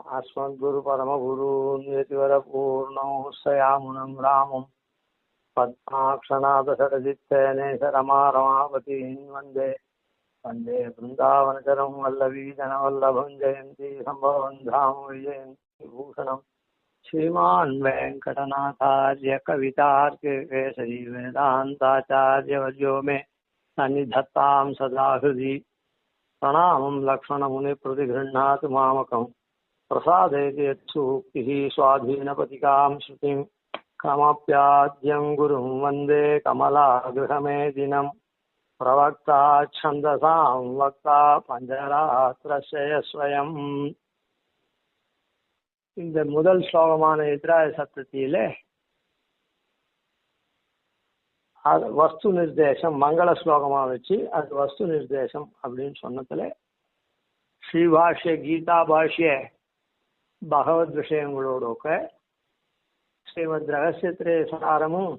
अस्मद्गुरु परमगुरून् यतिवरपूर्णौ सयामुनं रामं पद्माक्षनाथषडजित्तेनेशरमारमापतीन् वन्दे वन्दे वृन्दावनचरं वल्लवीजनवल्लभं जयन्ती सम्भवं धाम विजयन्ती भूषणं श्रीमान् वेङ्कटनाथार्य कवितार्किकेसरी वेदान्ताचार्यवर्यो मे सन्निधत्तां सदा हृदि प्रणामं लक्ष्मणमुनिप्रतिगृह्णातु मामकम् प्रसादेति यत्सूक्तिः स्वाधीनपतिकां श्रुतिं क्रमप्याद्यं गुरुं वन्दे कमलागृहमेदिनं प्रवक्ता छन्दसां वक्ता पञ्चरात्रस्य स्वयम्. இந்த முதல் ஸ்லோகமான எதிராய சப்தத்திலே அது வஸ்து நிர்தேசம் மங்கள ஸ்லோகமா வச்சு அது வஸ்து நிர்தேசம் அப்படின்னு சொன்னதுல ஸ்ரீபாஷ்ய கீதா பாஷ்ய பகவத் விஷயங்களோட ஸ்ரீமத் ரகசியத்திரே சாரமும்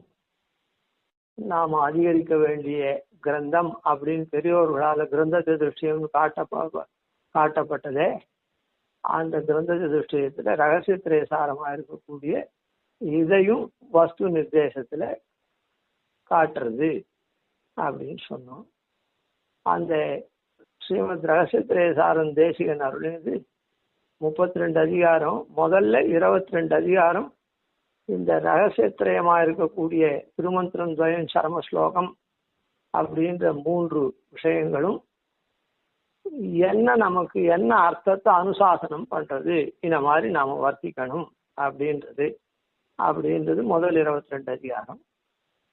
நாம் அதிகரிக்க வேண்டிய கிரந்தம் அப்படின்னு பெரியோர்களால் கிரந்த திருஷ்டியம் காட்டப்பட்டதே. அந்த கிரந்த திருஷ்டியத்துல ரகசியத்திரே சாரமா இருக்கக்கூடிய இதையும் வஸ்து நிர்தேசத்துல காட்டுறது அப்படின்னு சொன்னோம். அந்த ஸ்ரீமத் ரகசியத்திரே சாரம் தேசிகன் அருளினது 32 அதிகாரம். முதல்ல 22 அதிகாரம் இந்த ரகசியத்திரயமா இருக்கக்கூடிய திருமந்திரம் துவயம் சரம ஸ்லோகம் அப்படின்ற 3 விஷயங்களும் என்ன நமக்கு என்ன அர்த்தத்தை அனுசாசனம் பண்றது, இந்த மாதிரி நாம வர்த்திக்கணும் அப்படின்றது முதல் 22 அதிகாரம்.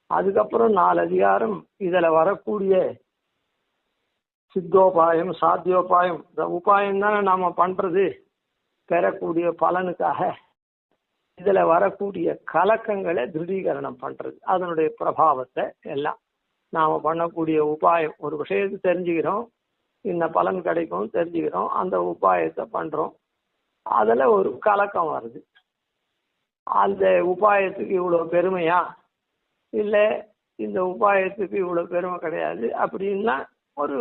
அதுக்கப்புறம் 4 அதிகாரம் இதுல வரக்கூடிய சித்தோபாயம் சாத்தியோபாயம், இந்த உபாயம் தானே நாம பண்றது பெறக்கூடிய பலனுக்காக. இதுல வரக்கூடிய கலக்கங்களை திருடீகரணம் பண்றது, அதனுடைய பிரபாவத்தை எல்லாம் நாம பண்ணக்கூடிய உபாயம். ஒரு விஷயத்தை தெரிஞ்சுக்கிறோம், இந்த பலன் கிடைக்கும் தெரிஞ்சுக்கிறோம், அந்த உபாயத்தை பண்றோம், அதுல ஒரு கலக்கம் வருது. அந்த உபாயத்துக்கு இவ்வளவு பெருமையா, இல்ல இந்த உபாயத்துக்கு இவ்வளவு பெருமை கிடையாது அப்படின்னா ஒரு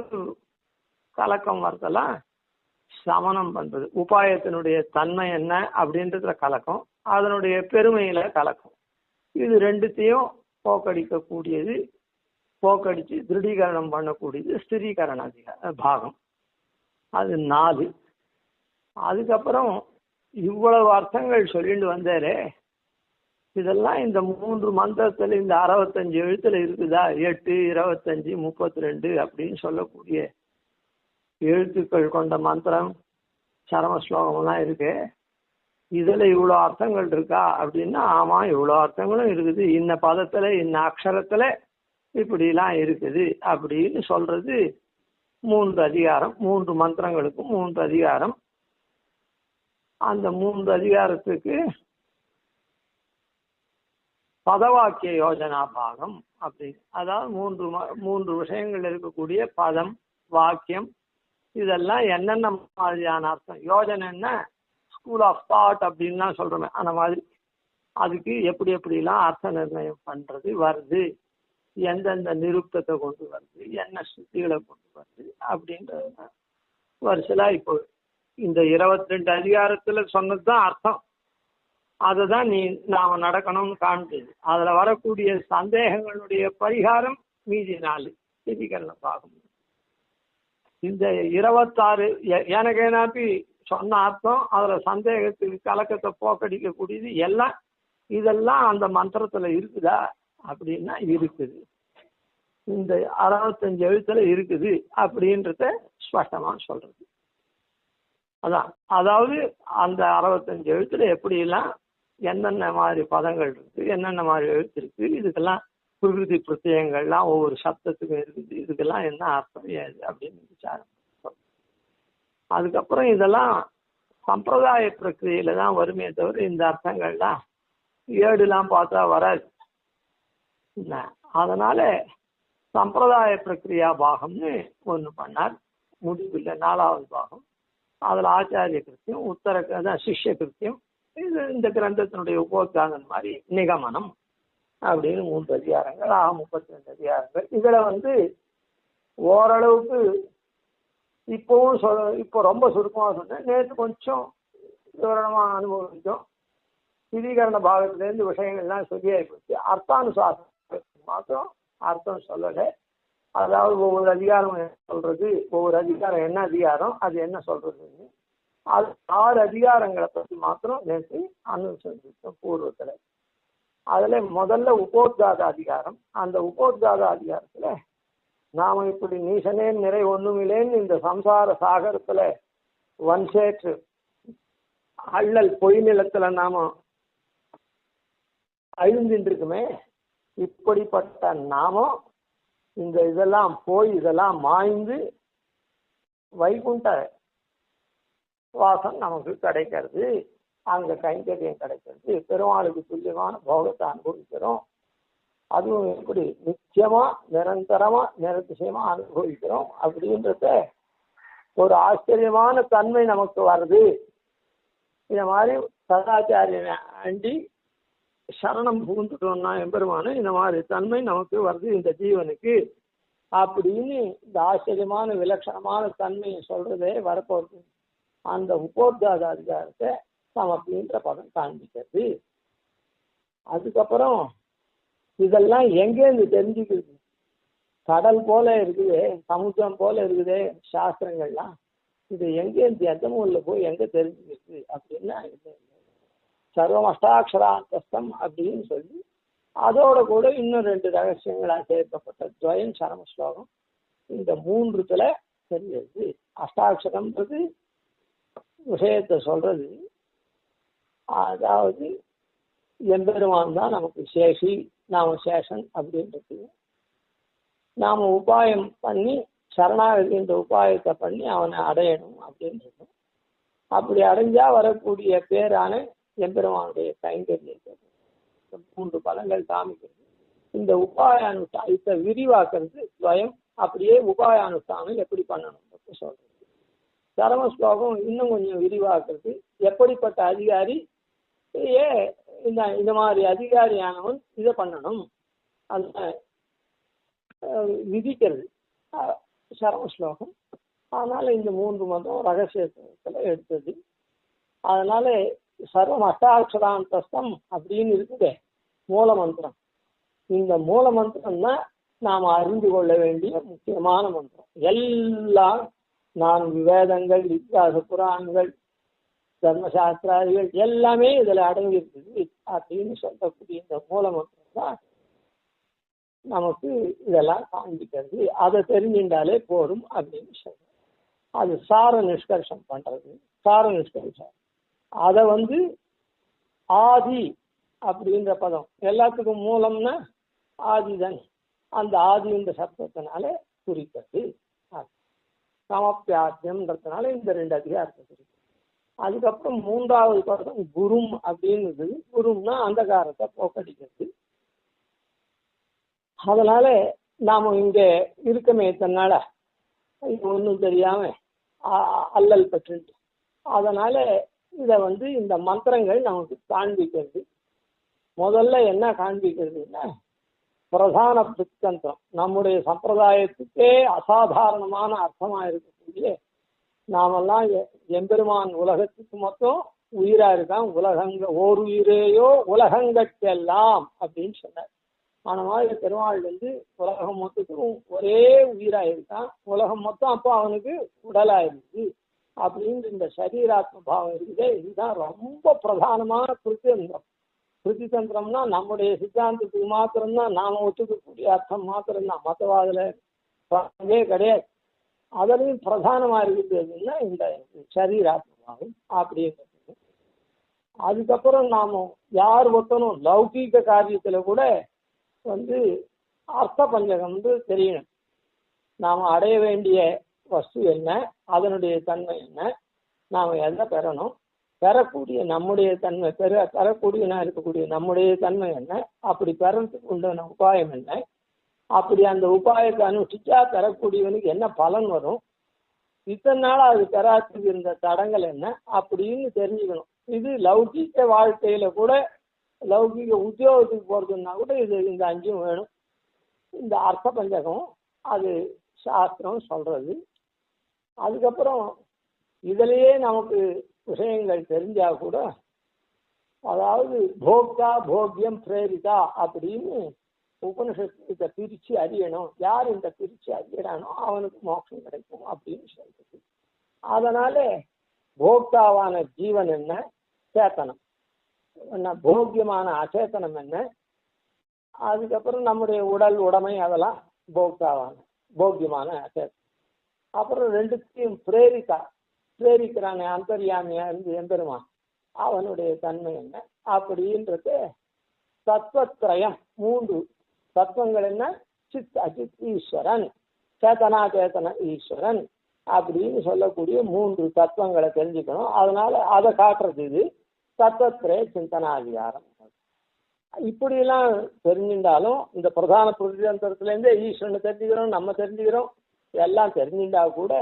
கலக்கம் வரதெல்லாம் சமனம் பண்றது. உபாயத்தினுடைய தன்மை என்ன அப்படின்றதுல கலக்கம், அதனுடைய பெருமையில கலக்கம். இது ரெண்டுத்தையும் போக்கடிக்கக்கூடியது, போக்கடிச்சு திருடீகரணம் பண்ணக்கூடியது ஸ்திரீகரண பாகம். அது 4. அதுக்கப்புறம் இவ்வளவு அர்த்தங்கள் சொல்லிட்டு வந்தாரே, இதெல்லாம் இந்த 3 மந்திரத்துல இந்த 65 எழுத்துல இருக்குதா? 8, 25, 32 அப்படின்னு சொல்லக்கூடிய எழுத்துக்கள் கொண்ட மந்திரம் சரம ஸ்லோகம்லாம் இருக்கு. இதுல இவ்வளோ அர்த்தங்கள் இருக்கா அப்படின்னா, ஆமா இவ்வளோ அர்த்தங்களும் இருக்குது, இந்த பதத்துல இந்த அக்ஷரத்துல இப்படிலாம் இருக்குது அப்படின்னு சொல்றது 3 அதிகாரம். 3 மந்திரங்களுக்கும் 3 அதிகாரம். அந்த 3 அதிகாரத்துக்கு பதவாக்கிய யோஜனா பாகம் அப்படி, அதாவது 3 விஷயங்கள் இருக்கக்கூடிய பதம் வாக்கியம், இதெல்லாம் என்னென்ன மாதிரியான அர்த்தம். யோஜனைன்னா ஸ்கூல் ஆஃப் தாட் அப்படின்லாம் சொல்றோமே, அந்த மாதிரி அதுக்கு எப்படிலாம் அர்த்த நிர்ணயம் பண்றது வருது, எந்தெந்த நிருப்தத்தை கொண்டு வருது, என்ன ஸ்ருதிகளை கொண்டு வருது அப்படின்றது வருஷலா இப்போ இந்த 22 அதிகாரத்துல சொன்னதுதான் அர்த்தம். அதை தான் நாம நடக்கணும்னு காமிச்சது. அதுல வரக்கூடிய சந்தேகங்களுடைய பரிகாரம் மீதி 4 திதிகரண பாகம். இந்த 26 எனக்கேனாப்பி சொன்ன அர்த்தம், அதுல சந்தேகத்துக்கு கலக்கத்தை போக்கடிக்கக்கூடியது எல்லாம், இதெல்லாம் அந்த மந்திரத்துல இருக்குதா அப்படின்னா இருக்குது. இந்த 65 எழுத்துல இருக்குது அப்படின்றத ஸ்பஷ்டமா சொல்றது. அதான், அதாவது அந்த 65 எழுத்துல எப்படிலாம் என்னென்ன மாதிரி பதங்கள் இருக்கு, என்னென்ன மாதிரி எழுத்து இருக்கு, இதுக்கெல்லாம் பிரகிருதி பிரத்யங்கள்லாம் ஒவ்வொரு சப்தத்துக்கும் இருக்குது, இதுக்கெல்லாம் என்ன அர்த்தம் ஏது அப்படின்னு விசாரம். அதுக்கப்புறம் இதெல்லாம் சம்பிரதாய பிரக்கிரியில தான் வருமே தவிர இந்த அர்த்தங்கள்லாம் ஏடுலாம் பார்த்தா வராது. அதனால சம்பிரதாய பிரக்கிரியா பாகம்னு ஒன்று பண்ணார். முடிவில் 4வது பாகம். அதுல ஆச்சாரிய கிருத்தியம், உத்தர சிஷ்ய கிருத்தியம், இது இந்த கிரந்தத்தினுடைய உபோத்காரன் மாதிரி நிகமனம் அப்படின்னு 3 அதிகாரங்கள். 32 அதிகாரங்கள். இதுல ஓரளவுக்கு இப்பவும் இப்போ ரொம்ப சுருக்கமாக சொன்னேன். நேற்று கொஞ்சம் விவரணமா அனுபவிச்சோம். சிதீகரண பாகத்திலேருந்து விஷயங்கள்லாம் சொல்லியாகி போச்சு. அர்த்தானுசாசனம் மாத்திரம் அர்த்தம் சொல்லலை. அதாவது ஒவ்வொரு அதிகாரம் சொல்றது, ஒவ்வொரு அதிகாரம் என்ன அதிகாரம், அது என்ன சொல்றதுன்னு அது 6 அதிகாரங்களை பற்றி மாத்திரம் நேற்று அனுசரிச்சோம் பூர்வத்தில். அதுல முதல்ல உபோத்காத அதிகாரம். அந்த உபோத்காத அதிகாரத்துல நாம இப்படி நீசனே நிறை ஒண்ணுமில்லேன்னு இந்த சம்சார சாகரத்துல வன்சேற்று அள்ளல் பொய் நிலத்துல நாம அழிந்துட்டு இருக்குமே, இப்படிப்பட்ட நாமம் இந்த இதெல்லாம் போய் இதெல்லாம் மாய்ந்து வைகுண்ட வாசம் நமக்கு கிடைக்கிறது, அங்க கைங்கரியம் கிடைக்கிறது, பெருமாளுக்கு துல்லியமான போகத்தை அனுபவிக்கிறோம். அதுவும் எப்படி நிச்சயமா நிரந்தரமா நிரதிசயமா அனுபவிக்கிறோம் அப்படின்றத ஒரு ஆச்சரியமான தன்மை நமக்கு வருது. இந்த மாதிரி சதாச்சாரியனை அண்டி சரணம் புகுந்துட்டோம்னா எம்பெருமானு இந்த மாதிரி தன்மை நமக்கு வருது இந்த ஜீவனுக்கு அப்படின்னு இந்த ஆச்சரியமான விலட்சணமான தன்மையை சொல்றதே வரப்போகுது. அந்த உபோத்காத அதிகாரத்தை சமர்ப்பின்ற பதம் காண்பிக்கிறது. அதுக்கப்புறம் இதெல்லாம் எங்கேருந்து தெரிஞ்சுக்கிறது? கடல் போல இருக்குது, சமுத்திரம் போல இருக்குது சாஸ்திரங்கள்லாம். இது எங்கேருந்து எந்த மூலையில போய் எங்க தெரிஞ்சுக்கிறது அப்படின்னா, சர்வம் அஷ்டாட்சராந்தஸ்தம் அப்படின்னு சொல்லி அதோட கூட இன்னும் 2 ரகசியங்களா சேர்க்கப்பட்ட துவயம் சரம ஸ்லோகம் இந்த 3த்துல தெரியுது. அஷ்டாட்சரம்ன்றது விஷயத்தை சொல்றது, அதாவது எம்பெருமான் தான் நமக்கு சேஷி, நாம சேஷன் அப்படின்றது. நாம உபாயம் பண்ணி சரணாகதி என்ற உபாயத்தை பண்ணி அவனை அடையணும் அப்படின்றது. அப்படி அடைஞ்சா வரக்கூடிய பேரான எம்பெருமானுடைய கைங்கரியத்தை 3 பலங்கள் காமிக்கிறது. இந்த உபாயானுஷ்டானத்தை விரிவாக்குறது துவயம். அப்படியே உபாயானுஷ்டானம் எப்படி பண்ணணும் சொல்றது. சரம ஸ்லோகம் இன்னும் கொஞ்சம் விரிவாக்குறது. எப்படிப்பட்ட அதிகாரி இந்த மாதிரி அதிகாரியானவன் இதை பண்ணணும் அந்த விதிக்கிறது சரம ஸ்லோகம். அதனால இந்த 3 மந்திரம் ரகசியத்துல எடுத்தது. அதனால சர்வம் அஷ்டாட்சராந்தஸ்தம் அப்படின்னு இருக்குது மூல மந்திரம். இந்த மூல மந்திரம் தான் நாம் அறிந்து கொள்ள வேண்டிய முக்கியமான மந்திரம். எல்லாம் 4 வேதங்கள், இத்தியாச புராணங்கள், தர்மசாஸ்திராதிகள் எல்லாமே இதுல அடங்கி இருக்குது அப்படின்னு சொல்லக்கூடிய இந்த மூல மந்திரம் தான் நமக்கு இதெல்லாம் காண்பிக்கிறது. அதை தெரிஞ்சின்றாலே போரும் அப்படின்னு சொல்றோம். அது சார நிஷ்கர்ஷம் பண்றது. சார நிஷ்கர்ஷம் அதை ஆதி அப்படின்ற பதம் எல்லாத்துக்கும் மூலம்னா ஆதிதன். அந்த ஆதின்ற சப்தத்தினால குறிக்கிறது. சமப்பியாத்தியம்ன்றதுனால இந்த 2 அதிகாரத்தை குறிக்கிறது. அதுக்கப்புறம் 3வது பதம் குரும் அப்படின்னு. குரும்னா அந்தகாரத்தை போக்கடிக்கிறது. அதனால நாம இங்க இருக்கமே தன்னால இது ஒன்றும் தெரியாம அல்லல் பற்று. அதனால இதை இந்த மந்திரங்கள் நமக்கு காண்பிக்கிறது. முதல்ல என்ன காண்பிக்கிறதுன்னா பிரதான பிரித்தந்திரம், நம்முடைய சம்பிரதாயத்துக்கே அசாதாரணமான அர்த்தமா இருக்கக்கூடிய நாமெல்லாம் எம்பெருமான் உலகத்துக்கு மொத்தம் உயிரா இருக்கான். ஓர் உயிரேயோ உலகங்கட்கெல்லாம் அப்படின்னு சொன்னார். ஆன மாதிரி பெருமாள் உலகம் மொத்தத்துக்கும் ஒரே உயிரா இருக்கான். உலகம் மொத்தம் அப்போ அவனுக்கு உடலாயிருக்கு அப்படின்னு இந்த சரீராத்ம பாவம் இருக்குதே, இதுதான் ரொம்ப பிரதானமான பிரித்தியந்திரம். பிரித்திதந்திரம்னா நம்முடைய சித்தாந்தத்துக்கு மாத்திரம்தான் நாம ஒத்துக்கக்கூடிய அர்த்தம் மாத்திரம்தான், மற்றவாதிலே கிடையாது. அதுலயும் பிரதானமா இருக்குதுன்னா இந்த சரீராத்ம பாவம் அப்படின்றது. அதுக்கப்புறம் நாம யார் ஒத்தனும் லௌகீக காரியத்துல கூட அர்த்த பஞ்சகம் தெரியணும். நாம அடைய வேண்டிய வஸ்து என்ன, அதனுடைய தன்மை என்ன, நாம எதை பெறணும், பெறக்கூடிய நம்முடைய தன்மை பெறக்கூடியனா இருக்கக்கூடிய நம்முடைய தன்மை என்ன, அப்படி பெறறதுக்கு உண்டான உபாயம் என்ன, அப்படி அந்த உபாயத்தை அனுஷ்டிச்சா பெறக்கூடியவனுக்கு என்ன பலன் வரும், இத்தனை நாள் அது பெறாத்துக்கு இருந்த தடங்கள் என்ன அப்படின்னு தெரிஞ்சுக்கணும். இது லௌகீக வாழ்க்கையில கூட, லௌகீக உத்தியோகத்துக்கு போறதுன்னா கூட இது இந்த 5 வேணும். இந்த அர்த்த பஞ்சகம் அது சாஸ்திரம் சொல்றது. அதுக்கப்புறம் இதுலயே நமக்கு விஷயங்கள் தெரிஞ்சா கூட, அதாவது போக்தா போக்கியம் பிரேரிதா அப்படின்னு உபனிஷத்து இதை பிரிச்சு அறியணும், யார் இந்த பிரிச்சு அறியறானோ அவனுக்கு மோட்சம் கிடைக்கும் அப்படின்னு சொல்றது. அதனால போக்தாவான ஜீவன் என்ன, சேத்தனம் என்ன, போக்கியமான அச்சேத்தனம் என்ன, அதுக்கப்புறம் நம்முடைய உடல் உடைமை அதெல்லாம் போக்தாவான போக்கியமான அச்சேத்தனம். அப்புறம் ரெண்டுத்தையும் பிரேரிக்கிறானே அந்தர்யாமியா இருந்து எம்பெருமா, அவனுடைய தன்மை என்ன அப்படின்றது தத்துவத்திரயம். 3 தத்துவங்கள் என்ன, சித் அச்சித் ஈஸ்வரன், சேத்தனா சேத்தன ஈஸ்வரன் அப்படின்னு சொல்லக்கூடிய 3 தத்துவங்களை தெரிஞ்சுக்கணும். அதனால அதை காட்டுறது இது தத்துவத்திரய சிந்தனாதிகாரம். இப்படியெல்லாம் தெரிஞ்சுட்டாலும் இந்த பிரதான பிரதிதந்திரத்திலேருந்தே ஈஸ்வரனை தெரிஞ்சுக்கிறோம், நம்ம தெரிஞ்சுக்கிறோம், எல்லாம் தெரிஞ்சுட்டா கூட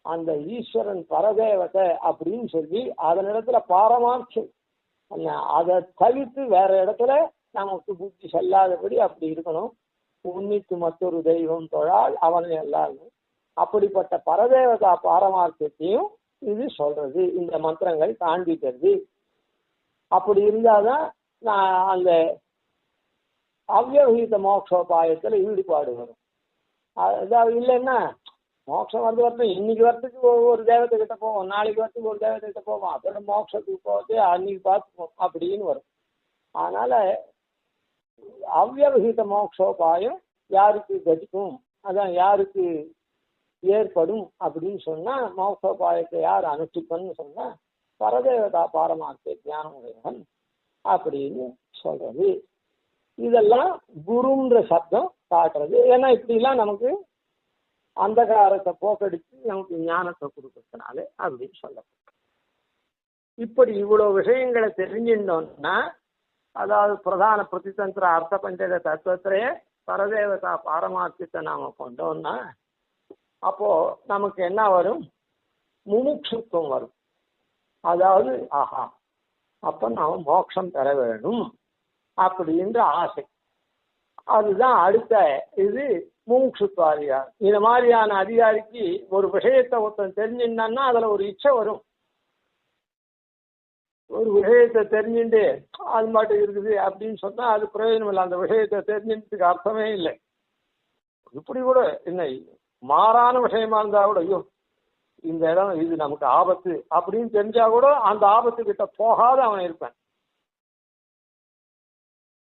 அந்த ஈஸ்வரன் பரதேவத்தை அப்படின்னு சொல்லி அதனிடத்துல பாரமார்த்தம் அதை தவிர்த்து வேற இடத்துல நமக்கு புத்தி செல்லாதபடி அப்படி இருக்கணும். உன்னித்து மற்றொரு தெய்வம் தொழால் அவனை எல்லாரும், அப்படிப்பட்ட பரதேவதா பாரமார்த்தத்தையும் இது சொல்றது, இந்த மந்திரங்கள் காண்பிக்கிறது. அப்படி இருந்தாதான் நான் அந்த அவ்யவஹித மோட்சோபாயத்துல ஈடுபாடு வரும். அதாவது இல்லைன்னா மோட்சம் வரட்டும், இன்னைக்கு வரத்துக்கு ஒரு தேவதைகிட்ட போவோம், நாளைக்கு வரத்துக்கு ஒரு தேவதைகிட்ட போவோம், அப்புறம் மோட்சத்துக்கு போவது அன்னைக்கு பார்த்துப்போம் அப்படின்னு வரும். அதனால அவ்யவஹித மோட்சோபாயம் யாருக்கு கதிக்கும், அதான் யாருக்கு ஏற்படும் அப்படின்னு சொன்னா, மோட்சோபாயத்தை யார் அனுஷ்டிப்பன்னு சொன்னா பரதேவதா பாரமார்த்த ஞானம் உடையவன் அப்படின்னு சொல்றது. இதெல்லாம் குருன்ற சப்தம் காட்டுறது. ஏன்னா இப்படிலாம் நமக்கு அந்தகாரத்தை போக்கடிச்சு நமக்கு ஞானத்தை கொடுக்கறதுனாலே அப்படின்னு சொல்லப்படும். இப்படி இவ்வளவு விஷயங்களை தெரிஞ்சிருந்தோம்னா, அதாவது பிரதான பிரதிதந்திர அர்த்த பஞ்சக தத்துவத்திலேயே பரதேவதா பாரமார்த்தியத்தை நாம கொண்டோம்னா, அப்போ நமக்கு என்ன வரும், முமுட்சுத்துவம் வரும். அதாவது ஆஹா, அப்ப நாம மோட்சம் பெற வேணும் அப்படின்ற ஆசை. அதுதான் அடுத்த இது முமுட்சுத்துவ அதிகாரம். இந்த மாதிரியான அதிகாரிக்கு ஒரு விஷயத்தை ஒருத்தன் தெரிஞ்சிருந்தான்னா அதுல ஒரு இச்சை வரும். ஒரு விஷயத்தை தெரிஞ்சுட்டு அது மட்டும் இருக்குது அப்படின்னு சொன்னா அது பிரயோஜனம் இல்லை. அந்த விஷயத்தை தெரிஞ்சுக்கிறதுக்கு அர்த்தமே இல்லை. இப்படி கூட என்ன மாறான விஷயமா இருந்தா கூட, ஐயோ இந்த இடம் இது நமக்கு ஆபத்து அப்படின்னு தெரிஞ்சா கூட அந்த ஆபத்து கிட்ட போகாத அவன் இருப்பான்.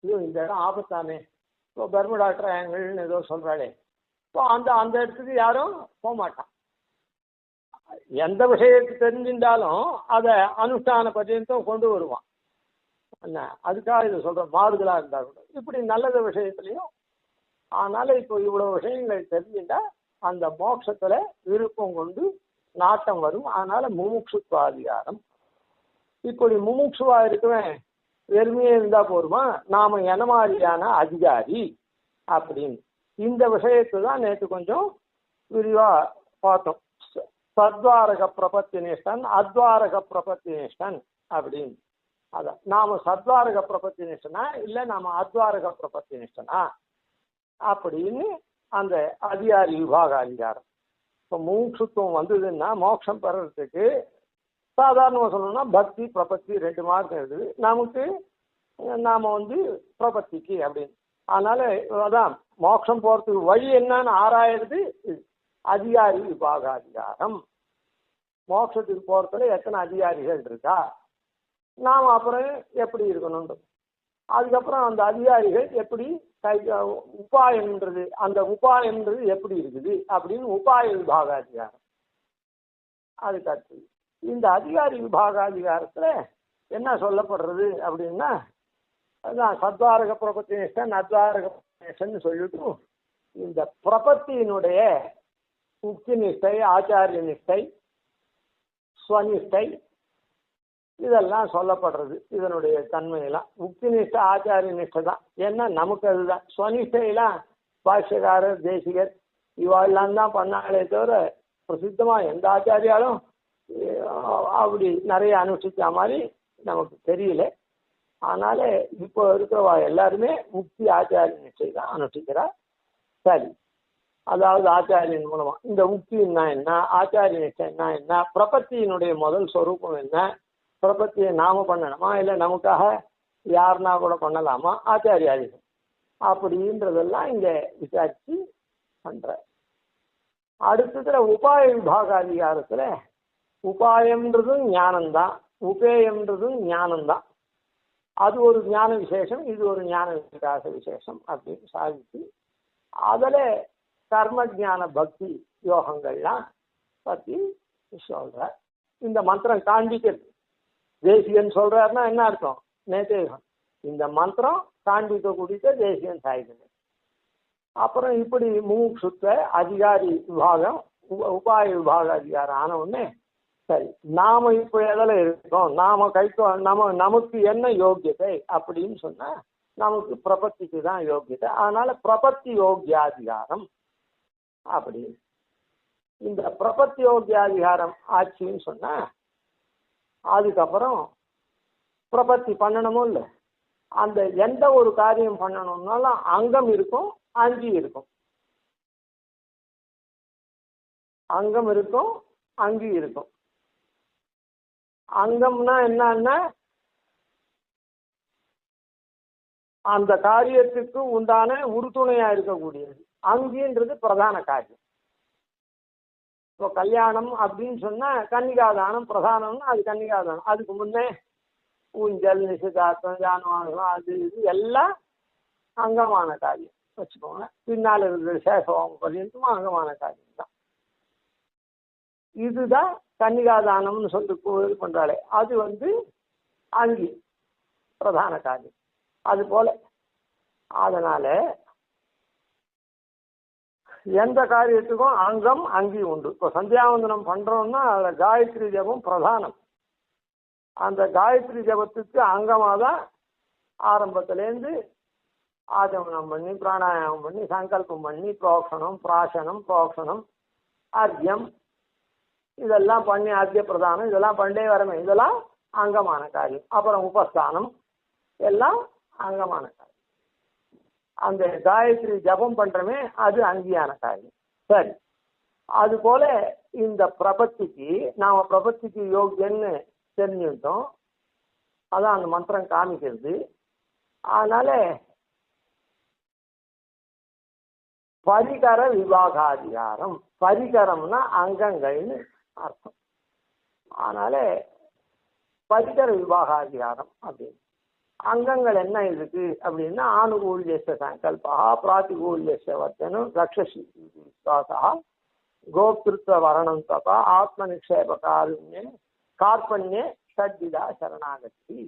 ஐயோ இந்த இடம் ஆபத்தானே, இப்போ பர்முடா ட்ரையாங்கிள்னு ஏதோ சொல்றாளே, இப்போ அந்த அந்த இடத்துக்கு யாரும் போக மாட்டான். எந்த விஷயத்தை தெரிஞ்சிருந்தாலும் அதை அனுஷ்டான பர்யந்தம் கொண்டு வருவான். என்ன அதுக்காக இதை சொல்ற, மாறுதலா இருந்தா கூட இப்படி நல்லத விஷயத்துலையும். அதனால இப்போ இவ்வளவு விஷயங்கள் தெரிஞ்சுட்டா அந்த மோட்சத்துல விருப்பம் கொண்டு நாட்டம் வரும். அதனால முமுட்சுத்வாதிகாரம். இப்படி முமுட்சுவா இருக்குவேன் வெறுமையே இருந்தா போருமா, நாம என்ன மாதிரியான அதிகாரி அப்படின்னு இந்த விஷயத்தை தான் நேற்று கொஞ்சம் விரிவா பார்த்தோம். சத்வாரக பிரபத்தி நிஷ்டன், அத்வாரக பிரபத்தி நிஷ்டன் அப்படின்னு. அதான் நாம சத்வாரக பிரபத்தி நிஷ்டனா இல்லை நாம அத்வாரக பிரபத்தி நிஷ்டனா அப்படின்னு அந்த அதிகாரி விபாக அதிகாரம். இப்போ முமுட்சுத்துவம் வந்ததுன்னா மோட்சம் பெறறதுக்கு சாதாரணமாக சொல்லணும்னா பக்தி பிரபத்தி 2 மார்க்கம் இருக்குது நமக்கு. நாம பிரபத்திக்கு அப்படின்னு. அதனால அதான் மோட்சம் போறதுக்கு வழி என்னன்னு ஆராயிறது அதிகாரி விபாக அதிகாரம். மோட்சத்துக்கு போறதுல எத்தனை அதிகாரிகள் இருக்கா, நாம் அப்புறம் எப்படி இருக்கணும், அதுக்கப்புறம் அந்த அதிகாரிகள் எப்படி உபாயம்ன்றது, அந்த உபாயம்ன்றது எப்படி இருக்குது அப்படின்னு உபாய விபாக அதிகாரம். அதுக்கு அடுத்து இந்த அதிகாரி விபாக அதிகாரத்துல என்ன சொல்லப்படுறது அப்படின்னா, அதுதான் சத்வாரக பிரபத்தி நிஷ்டன் அத்வாரக நிஷ்டன் சொல்லிட்டு இந்த பிரபத்தியினுடைய முக்தி நிஷ்டை, ஆச்சாரிய நிஷ்டை, ஸ்வநிஷ்டை இதெல்லாம் சொல்லப்படுறது. இதனுடைய தன்மையெல்லாம் முக்தி நிஷ்டை ஆச்சாரிய நிஷ்டை தான். ஏன்னா நமக்கு அதுதான். ஸ்வநிஷ்டையெல்லாம் பாஷ்யக்காரர் தேசிகர் இவாளெல்லாம் தான் பண்ணாலே தவிர பிரசித்தமா எந்த ஆச்சாரியாலும் அப்படி நிறைய அனுஷ்டிச்ச மாதிரி நமக்கு தெரியல. அதனால இப்போ இருக்கிறவா எல்லாருமே முக்தி ஆச்சாரிய நிஷ்டை தான் அனுஷ்டிக்கிறா. சரி, அதாவது ஆச்சாரியன் மூலமா இந்த உக்தின்னா என்ன, ஆச்சாரிய நிஷ்டைன்னா என்ன, பிரபத்தியினுடைய முதல் ஸ்வரூபம் என்ன, பிரபத்தியை நாம பண்ணணுமா இல்லை நமக்காக யாருன்னா கூட பண்ணலாமா, ஆச்சாரியாதிகள் அப்படின்றதெல்லாம் இங்க விசாரிச்சு பண்ற. அடுத்ததுல உபாய விபாக அதிகாரத்துல உபாயம்ன்றதும் ஞானம்தான், உபேயம்ன்றதும் ஞானம்தான். அது ஒரு ஞான விசேஷம், இது ஒரு ஞான விகாச விசேஷம் அப்படின்னு சாதிச்சு அதில் கர்ம ஜான பக்தி யோகங்கள்லாம் பற்றி சொல்ற. இந்த மந்திரம் காண்பிக்கிறது தேசியன் சொல்றாருன்னா என்ன அர்த்தம், நேதேகம் இந்த மந்திரம் காண்பிக்கக்கூடிய தேசியன் சாய்கிறது. அப்புறம் இப்படி முமுட்சுத்த அதிகாரி விபாகம் உபாய விபாக அதிகாரம் ஆன உடனே சரி நாம இப்போ எதில் இருக்கோம், நாம நமக்கு என்ன யோக்கியதை அப்படின்னு சொன்னா நமக்கு பிரபத்திக்கு தான் யோக்கியதை. அதனால பிரபத்தி யோக்கியாதிகாரம் அப்படி இந்த பிரபத்தி யோக்கியாதிகாரம் ஆச்சுன்னு சொன்னா அதுக்கப்புறம் பிரபத்தி பண்ணணுமோ இல்லை, அந்த எந்த ஒரு காரியம் பண்ணணும்னாலும் அங்கம் இருக்கும் அங்கி இருக்கும், அங்கம் இருக்கும் அங்கி இருக்கும். அங்கம்னா என்னன்னா அந்த காரியத்துக்கு உண்டான உறுதுணையா இருக்கக்கூடியது, அங்கின்றது பிரதான காரியம். இப்போ கல்யாணம் அப்படின்னு சொன்னா கன்னிகாதானம் பிரதானம்னா அது கன்னிகாதானம், அதுக்கு முன்னே ஊஞ்சல் நிச்சயதார்த்தம் ஜானவானம் அது இது எல்லாம் அங்கமான காரியம் வச்சுக்கோங்க. பின்னால் இருக்கிற சேஷம் பர்யந்தமும் அங்கமான காரியம் தான். இதுதான் கன்னிகாதானம்னு சொல்லி இது பண்றாளே அது அங்கி பிரதான காரியம். அது போல அதனால எந்த காரியத்துக்கும் அங்கம் அங்கி உண்டு. இப்போ சந்தியாவந்தனம் பண்றோம்னா அதுல காயத்ரி ஜபம் பிரதானம். அந்த காயத்ரி ஜபத்துக்கு அங்கமாக தான் ஆரம்பத்திலேருந்து ஆச்சமனம் பண்ணி பிராணாயாமம் பண்ணி சங்கல்பம் பண்ணி புரோக்ஷனம் பிராசனம் புரோக்ஷனம் அர்க்கியம் இதெல்லாம் பண்ணி ஆத்திய பிரதானம் இதெல்லாம் பண்ணே வரமே, இதெல்லாம் அங்கமான காரியம். அப்புறம் உபஸ்தானம் எல்லாம் அங்கமான காரியம். அந்த காயத்ரி ஜபம் பண்றமே அது அங்கியான காரியம். சரி, அது போல இந்த பிரபத்திக்கு நாம பிரபத்திக்கு யோகியன்னு தெரிஞ்சுட்டோம், அதான் அந்த மந்திரம் காமிக்கிறது. அதனால பரிகர விபாகாதிகாரம், பரிகரம்னா அங்கங்கள்னு அர்த்தம். அதனால பரிகர விபாகாதிகாரம் அப்படின்னு அங்கங்கள் என்ன இருக்கு அப்படின்னா ஆனுகூல்ய சங்கல்பா பிராத்திகூல்ய வர்த்தனம் ரக்ஷசி விஸ்வாசா கோப்திருத்வ வரணம் தபா ஆத்ம நிக்ஷேப கார்பண்ய ஷட்விதா சரணாகதி.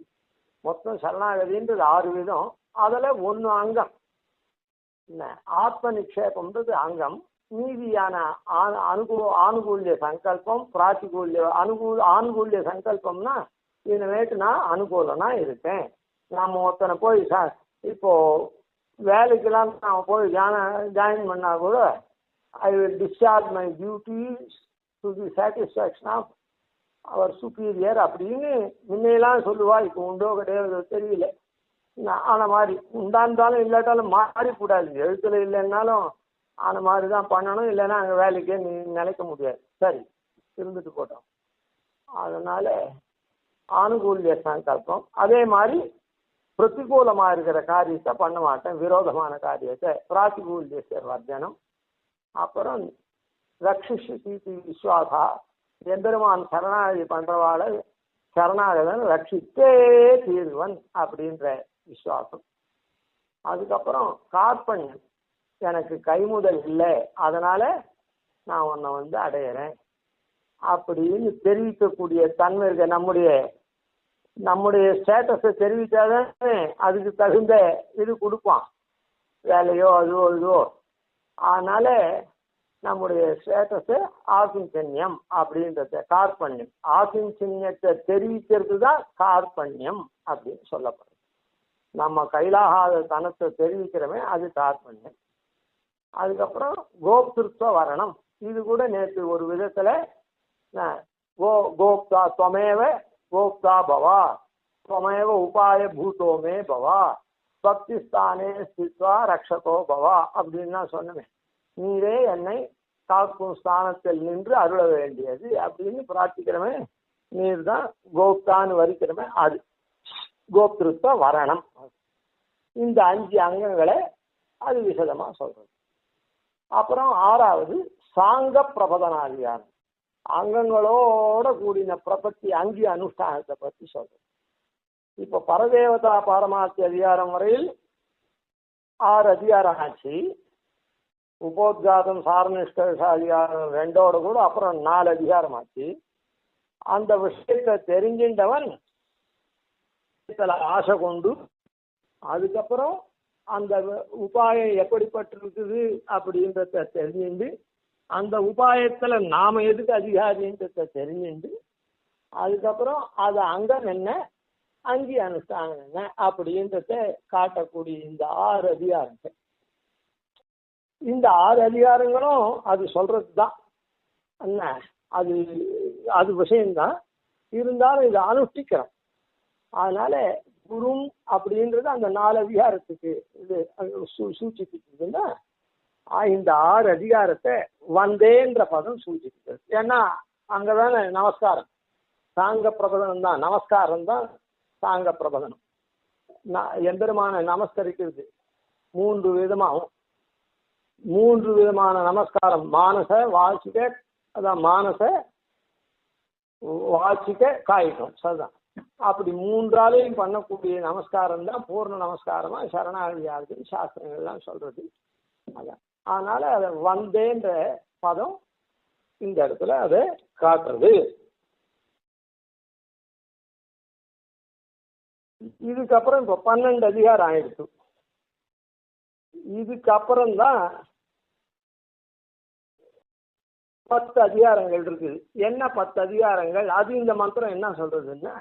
மொத்தம் சரணாகதின்றது 6 விதம், அதுல 1 அங்கம் என்ன ஆத்ம நிக்ஷேபம்ன்றது அங்கம். மீதியான ஆனுகூல்ய சங்கல்பம் பிராத்திகூல்ய ஆனுகூல்ய சங்கல்பம்னா இனிமேட்டு நான் அனுகூலனா இருக்கேன். நாம ஒருத்தனை போய் இப்போ வேலைக்கெல்லாம் நாம போய் ஜாயின் பண்ணா கூட I will discharge my duties to the satisfaction of our superior அப்படின்னு முன்னையெல்லாம் சொல்லுவா. இப்போ உண்டோ கிடையாது தெரியல. ஆன மாதிரி உண்டாந்தாலும் இல்லாட்டாலும் மாறிக்கூடாது. எழுத்துல இல்லைன்னாலும் ஆன மாதிரி தான் பண்ணணும், இல்லைன்னா அங்கே வேலைக்கே நிலைக்க முடியாது. சரி, இருந்துட்டு போட்டோம். அதனால ஆனுகூல்ய சங்கல்பம். அதே மாதிரி பிரதிகூலமாக இருக்கிற காரியத்தை பண்ண மாட்டேன், விரோதமான காரியத்தை பிராத்திகூல்ய வர்ஜனம். அப்புறம் ரக்ஷிஷி விஸ்வாசா, எம்பெருமான் சரணாகதி பண்றவாள சரணாகதன் ரட்சித்தே தீர்வன் அப்படின்ற விசுவாசம். அதுக்கப்புறம் கார்பண்யம், எனக்கு கைமுதல் இல்லை அதனால நான் உன்னை அடையிறேன் அப்படின்னு தெரிவிக்கக்கூடிய தன்மை இருக்க. நம்முடைய ஸ்டேட்டஸை தெரிவித்தாதானே அதுக்கு தகுந்த இது கொடுப்பான், வேலையோ அதுவோ இதுவோ. அதனால நம்முடைய ஸ்டேட்டஸை ஆகிஞ்சன்யம் அப்படின்றத கார்பண்யம், ஆகிஞ்சன்யத்தை தெரிவிக்கிறது தான் கார்பண்யம் அப்படின்னு சொல்லப்படுது. நம்ம கைலாகாத தனத்தை தெரிவிக்கிறோமே அது கார்பண்யம். அதுக்கப்புறம் கோப்திருத்வ வரணம், இது கூட நேற்று ஒரு விதத்துல கோப்தா துவமேவ கோப்தா பவா துவமேவ உபாய பூதோமே பவா பக்திஸ்தானே ஸ்தித்வா ரக்ஷகோ பவா அப்படின்னு தான் சொன்னேன். நீரே என்னை காக்கும் ஸ்தானத்தில் நின்று அருள வேண்டியது அப்படின்னு பிரார்த்திக்கிறமே. நீர் தான் கோப்தான்னு வரிக்கிறமே, அது கோப்திருத்த வரணம். இந்த 5 அங்கங்களை அது விசதமா சொல்றது. அப்புறம் 6வது சாங்க பிரபதனாதிகாரம், அங்கங்களோட கூடின பிரபத்தி அங்கி அனுஷ்டானத்தை பற்றி சொல்றது. இப்ப பரதேவதா பாரமார்த்தி அதிகாரம் வரையில் 6 அதிகாரம் ஆச்சு. உபோத்காதம் சாரநிஷ்ட அதிகாரம் 2ஓட கூட அப்புறம் 4 அதிகாரம் ஆச்சு. அந்த விஷயத்தை தெரிஞ்சின்றவன் ஆசை கொண்டு அதுக்கப்புறம் அந்த உபாயம் எப்படிப்பட்டிருக்குது அப்படின்றத தெரிஞ்சுண்டு அந்த உபாயத்துல நாம எதுக்கு அதிகாரின்றத தெரிஞ்சுண்டு அதுக்கப்புறம் அது அங்கம் என்ன அங்கி அனுஷ்டானம் என்ன அப்படின்றத காட்டக்கூடிய இந்த 6 அதிகாரங்கள். இந்த 6 அதிகாரங்களும் அது சொல்றது தான் என்ன, அது அது விஷயம்தான். இருந்தாலும் இதை அனுஷ்டிக்கிறோம். அதனால குரும் அப்படின்றது அந்த 4 அதிகாரத்துக்கு இது சூச்சிக்குதுன்னா இந்த 6 அதிகாரத்தை வந்தேன்ற பதம் சூச்சிக்கிறது. ஏன்னா அங்கதானே நமஸ்காரம், சாங்க பிரபதனம் தான், நமஸ்காரம் தான் சாங்க பிரபதனம். எம்பெருமான நமஸ்கரிக்கிறது 3 விதமாகும். 3 விதமான நமஸ்காரம், மானச வாசிக்க, அதான் மானச வாசிக்க காய்க்கும், சரிதான். அப்படி 3ஆலையும் பண்ணக்கூடிய நமஸ்காரம் தான் பூர்ண நமஸ்காரமா சரணாகதியாகுது சாஸ்திரங்கள்லாம் சொல்றது. அதான் அதனால அதை வந்தேன்ற பதம் இந்த இடத்துல அதை காட்டுறது. இதுக்கப்புறம் இப்ப 12 அதிகாரம் ஆயிடுச்சு. இதுக்கப்புறம் தான் 10 அதிகாரங்கள் இருக்குது. என்ன 10 அதிகாரங்கள்? அது இந்த மந்திரம் என்ன சொல்றதுன்னா,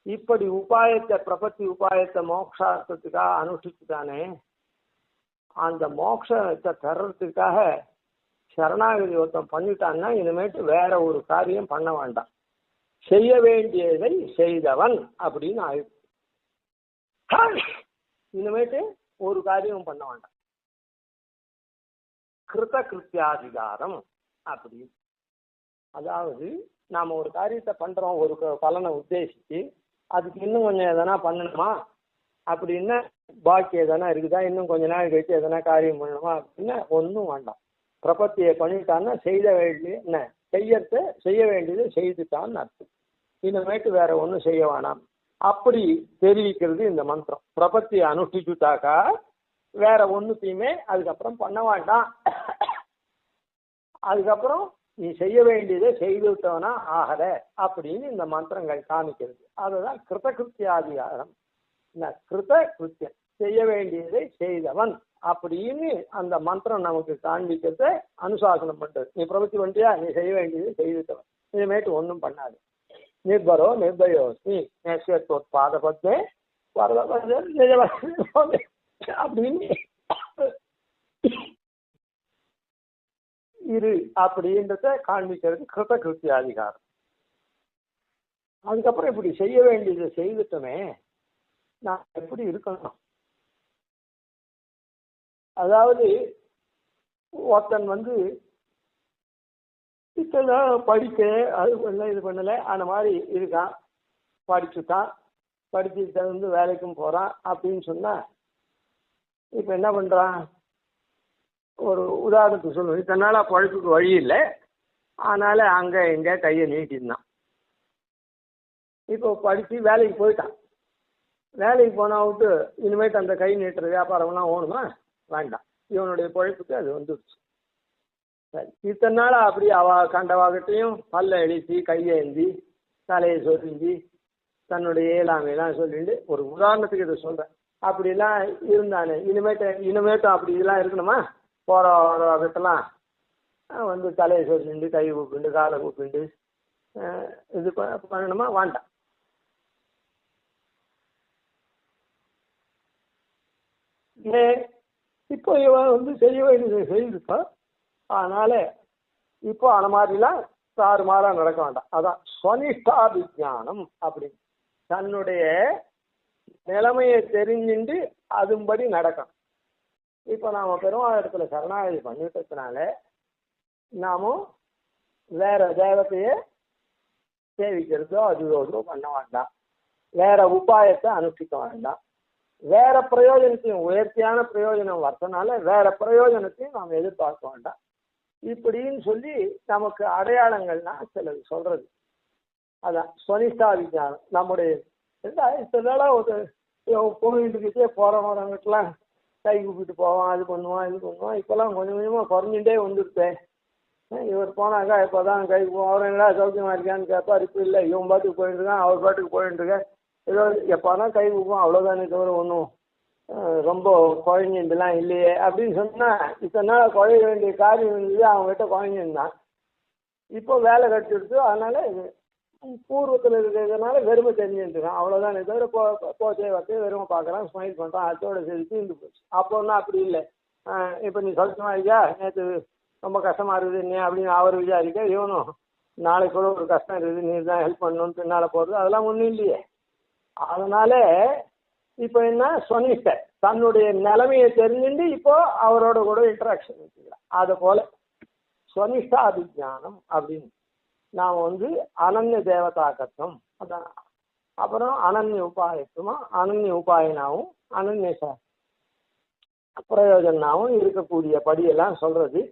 இப்படி உபாயத்தை பிரபத்தி உபாயத்தை மோட்சார்த்தத்துக்காக அனுஷ்டிச்சுட்டானே, அந்த மோட்சத்தை தர்றதுக்காக சரணாகதி ஒருத்தம் பண்ணிட்டான்னா இனிமேட்டு வேற ஒரு காரியம் பண்ண வேண்டாம், செய்ய வேண்டியதை செய்தவன் அப்படின்னு ஆயிடுச்சு. இனிமேட்டு ஒரு காரியம் பண்ண வேண்டாம். கிருத கிருத்தியாதிகாரம் அப்படி. அதாவது நாம ஒரு காரியத்தை பண்றோம் ஒரு பலனை உத்தேசிச்சு, அதுக்கு இன்னும் கொஞ்சம் எதனா பண்ணணுமா அப்படின்னா, பாக்கி எதனா இருக்குதா, இன்னும் கொஞ்ச நாள் கழிச்சு எதனா காரியம் பண்ணணுமா அப்படின்னா ஒன்றும் வேண்டாம். பிரபத்தியை பண்ணிட்டான்னா செய்ய வேண்டிய என்ன செய்ய வேண்டியது செய்துட்டான்னு அர்த்தம். இனிமேட்டு வேற ஒன்றும் செய்ய வேணாம் அப்படி தெரிவிக்கிறது இந்த மந்திரம். பிரபத்தியை அனுஷ்டிச்சுட்டாக்கா வேற ஒன்றுத்தையுமே அதுக்கப்புறம் பண்ண வேண்டாம். அதுக்கப்புறம் நீ செய்ய வேண்டியதை செய்துவிட்டவனா ஆகல அப்படின்னு இந்த மந்திரங்கள் காமிக்கிறது. அதுதான் கிருத கிருத்தியாதிகாரம். கிருத கிருத்தியம், செய்ய வேண்டியதை செய்தவன் அப்படின்னு அந்த மந்திரம் நமக்கு காண்பிக்கிறத அனுசாசனம் பண்றது. நீ பிரபத்தி பண்ணியா, நீ செய்ய வேண்டியதை செய்துட்டவன், இனிமேட்டு ஒன்றும் பண்ணாது. நிர்பரோ நிர்பயோஸ்மி பாத பத்மே அப்படின்னு இரு அப்படின்றத காண்பிக்கிறது கிருத கிருத்தியாதிகாரம். அதுக்கப்புறம் இப்படி செய்ய வேண்டியதை செய்துட்டோமே, நான் எப்படி இருக்கணும்? அதாவது ஒருத்தன் படிக்க அது பண்ணல இது பண்ணல அந்த மாதிரி இருக்கான், படிச்சுட்டான், படிச்சுட்டு வேலைக்கும் போறான் அப்படின்னு சொன்னா இப்ப என்ன பண்றான்? ஒரு உதாரணத்துக்கு சொல்லுவேன். இத்தனை பழப்புக்கு வழி இல்லை, அதனால அங்க எங்க கையை நீட்டிருந்தான். இப்போ படிச்சு வேலைக்கு போயிட்டான். வேலைக்கு போனா விட்டு இனிமேட்டு அந்த கை நீட்டுற வியாபாரம்லாம் ஓணுமா? வேண்டாம். இவனுடைய பழப்புக்கு அது வந்துடுச்சு. சரி, இத்தனை நாள் அப்படி கண்டவாகட்டையும் பல்ல எழுச்சி கையை ஏந்தி தலையை சொரிஞ்சி தன்னுடைய இயலாமையெல்லாம் சொல்லிட்டு, ஒரு உதாரணத்துக்கு இதை சொல்றேன், அப்படிலாம் இருந்தானே. இனிமேட்டும் அப்படி இதெல்லாம் இருக்கணுமா? போறவகட்டெல்லாம் தலையை சொரிஞ்சுண்டு கை கூப்பிண்டு காலை கூப்பிண்டு இது பண்ணணுமா? வேண்டாம். இப்போ இவன் செய்ய வேண்டியதை செய்திருப்பான். அதனால இப்போ அந்த மாதிரிலாம் தாறுமாறா நடக்க வேண்டாம். அதான் ஸ்வனிஷ்டாபிஜானம் அப்படின்னு தன்னுடைய நிலைமையை தெரிஞ்சுண்டு அதுபடி நடக்கணும். இப்போ நாம பெருமாள் இடத்துல சரணாகதி பண்ணிட்டதுனால நாமும் வேற தேவத்தையே சேவிக்கிறதோ அதுதோ பண்ண வேண்டாம், வேற உபாயத்தை அனுஷ்டிக்க வேண்டாம், வேற பிரயோஜனத்தையும் உயர்த்தியான பிரயோஜனம் வரதுனால வேற பிரயோஜனத்தையும் நாம் எதிர்பார்க்க வேண்டாம் இப்படின்னு சொல்லி நமக்கு அடையாளங்கள்னா சிலது சொல்றது. அதான் ஸ்வனிஷ்டா விஞ்ஞானம். நம்முடைய இதனால ஒரு கோவிலுக்கிட்டே போறவங்கிட்டலாம் கை கூப்பிட்டு போவான், அது பண்ணுவான் இது பண்ணுவான். இப்பெல்லாம் கொஞ்சம் கொஞ்சமா குறைஞ்சுட்டே வந்துருத்தேன். இவர் போனாக்கா இப்போதான் கை அவரெங்களா சௌக்கியமா இருக்கான்னு கேட்பார். இப்போ இல்லை, இவன் பாட்டுக்கு போயிட்டு இருக்கான், அவர் பாட்டுக்கு போயிட்டு இருக்கேன். ஏதோ எப்போனா கை கூப்போம், அவ்வளோதானே தவிர ஒன்றும் ரொம்ப குழஞ்சிட்டுலாம் இல்லையே அப்படின்னு சொன்னா இத்தனை நாள் குழைய வேண்டிய காரியம் இருந்தது, அவங்ககிட்ட குழஞ்சிருந்தான். இப்போ வேலை கட்டிடுச்சு, அதனால பூர்வத்தில் இருக்கிறதுனால வெறுமை தெரிஞ்சுட்டுருக்கான், அவ்வளோதானே தவிர போச்சே வச்சே வெறுமை பார்க்குறான், ஸ்மைல் பண்ணுறான், அதோட சரி தீர்ந்து போச்சு. அப்போன்னா அப்படி இல்லை. இப்போ நீ சௌக்கியமா இருக்கியா, நேற்று ரொம்ப கஷ்டமா இருக்குது நீ அப்படின்னு அவர் விசாரிக்க, இவனும் நாளைக்கு கூட ஒரு கஷ்டம் இருக்குது, நீ தான் ஹெல்ப் பண்ணணும்னு பின்னால் போகிறது, அதெல்லாம் ஒன்றும் இல்லையே. அதனால இப்போ என்ன சொன்னிட்ட தன்னுடைய நிலைமையை தெரிஞ்சுட்டு இப்போ அவரோட கூட இன்ட்ராக்ஷன் வச்சுக்கலாம். அதை போல ஸ்வனிஷ்டா அபிஜானம் அப்படின்னு நாம் அனன்ய தேவதாக்கத்துவம், அதான். அப்புறம் அனன்ய உபாயத்துவம், அனன்ய உபாயனாவும் அனன்ய பிரயோஜனாவும் இருக்கக்கூடிய படியெல்லாம் சொல்றது.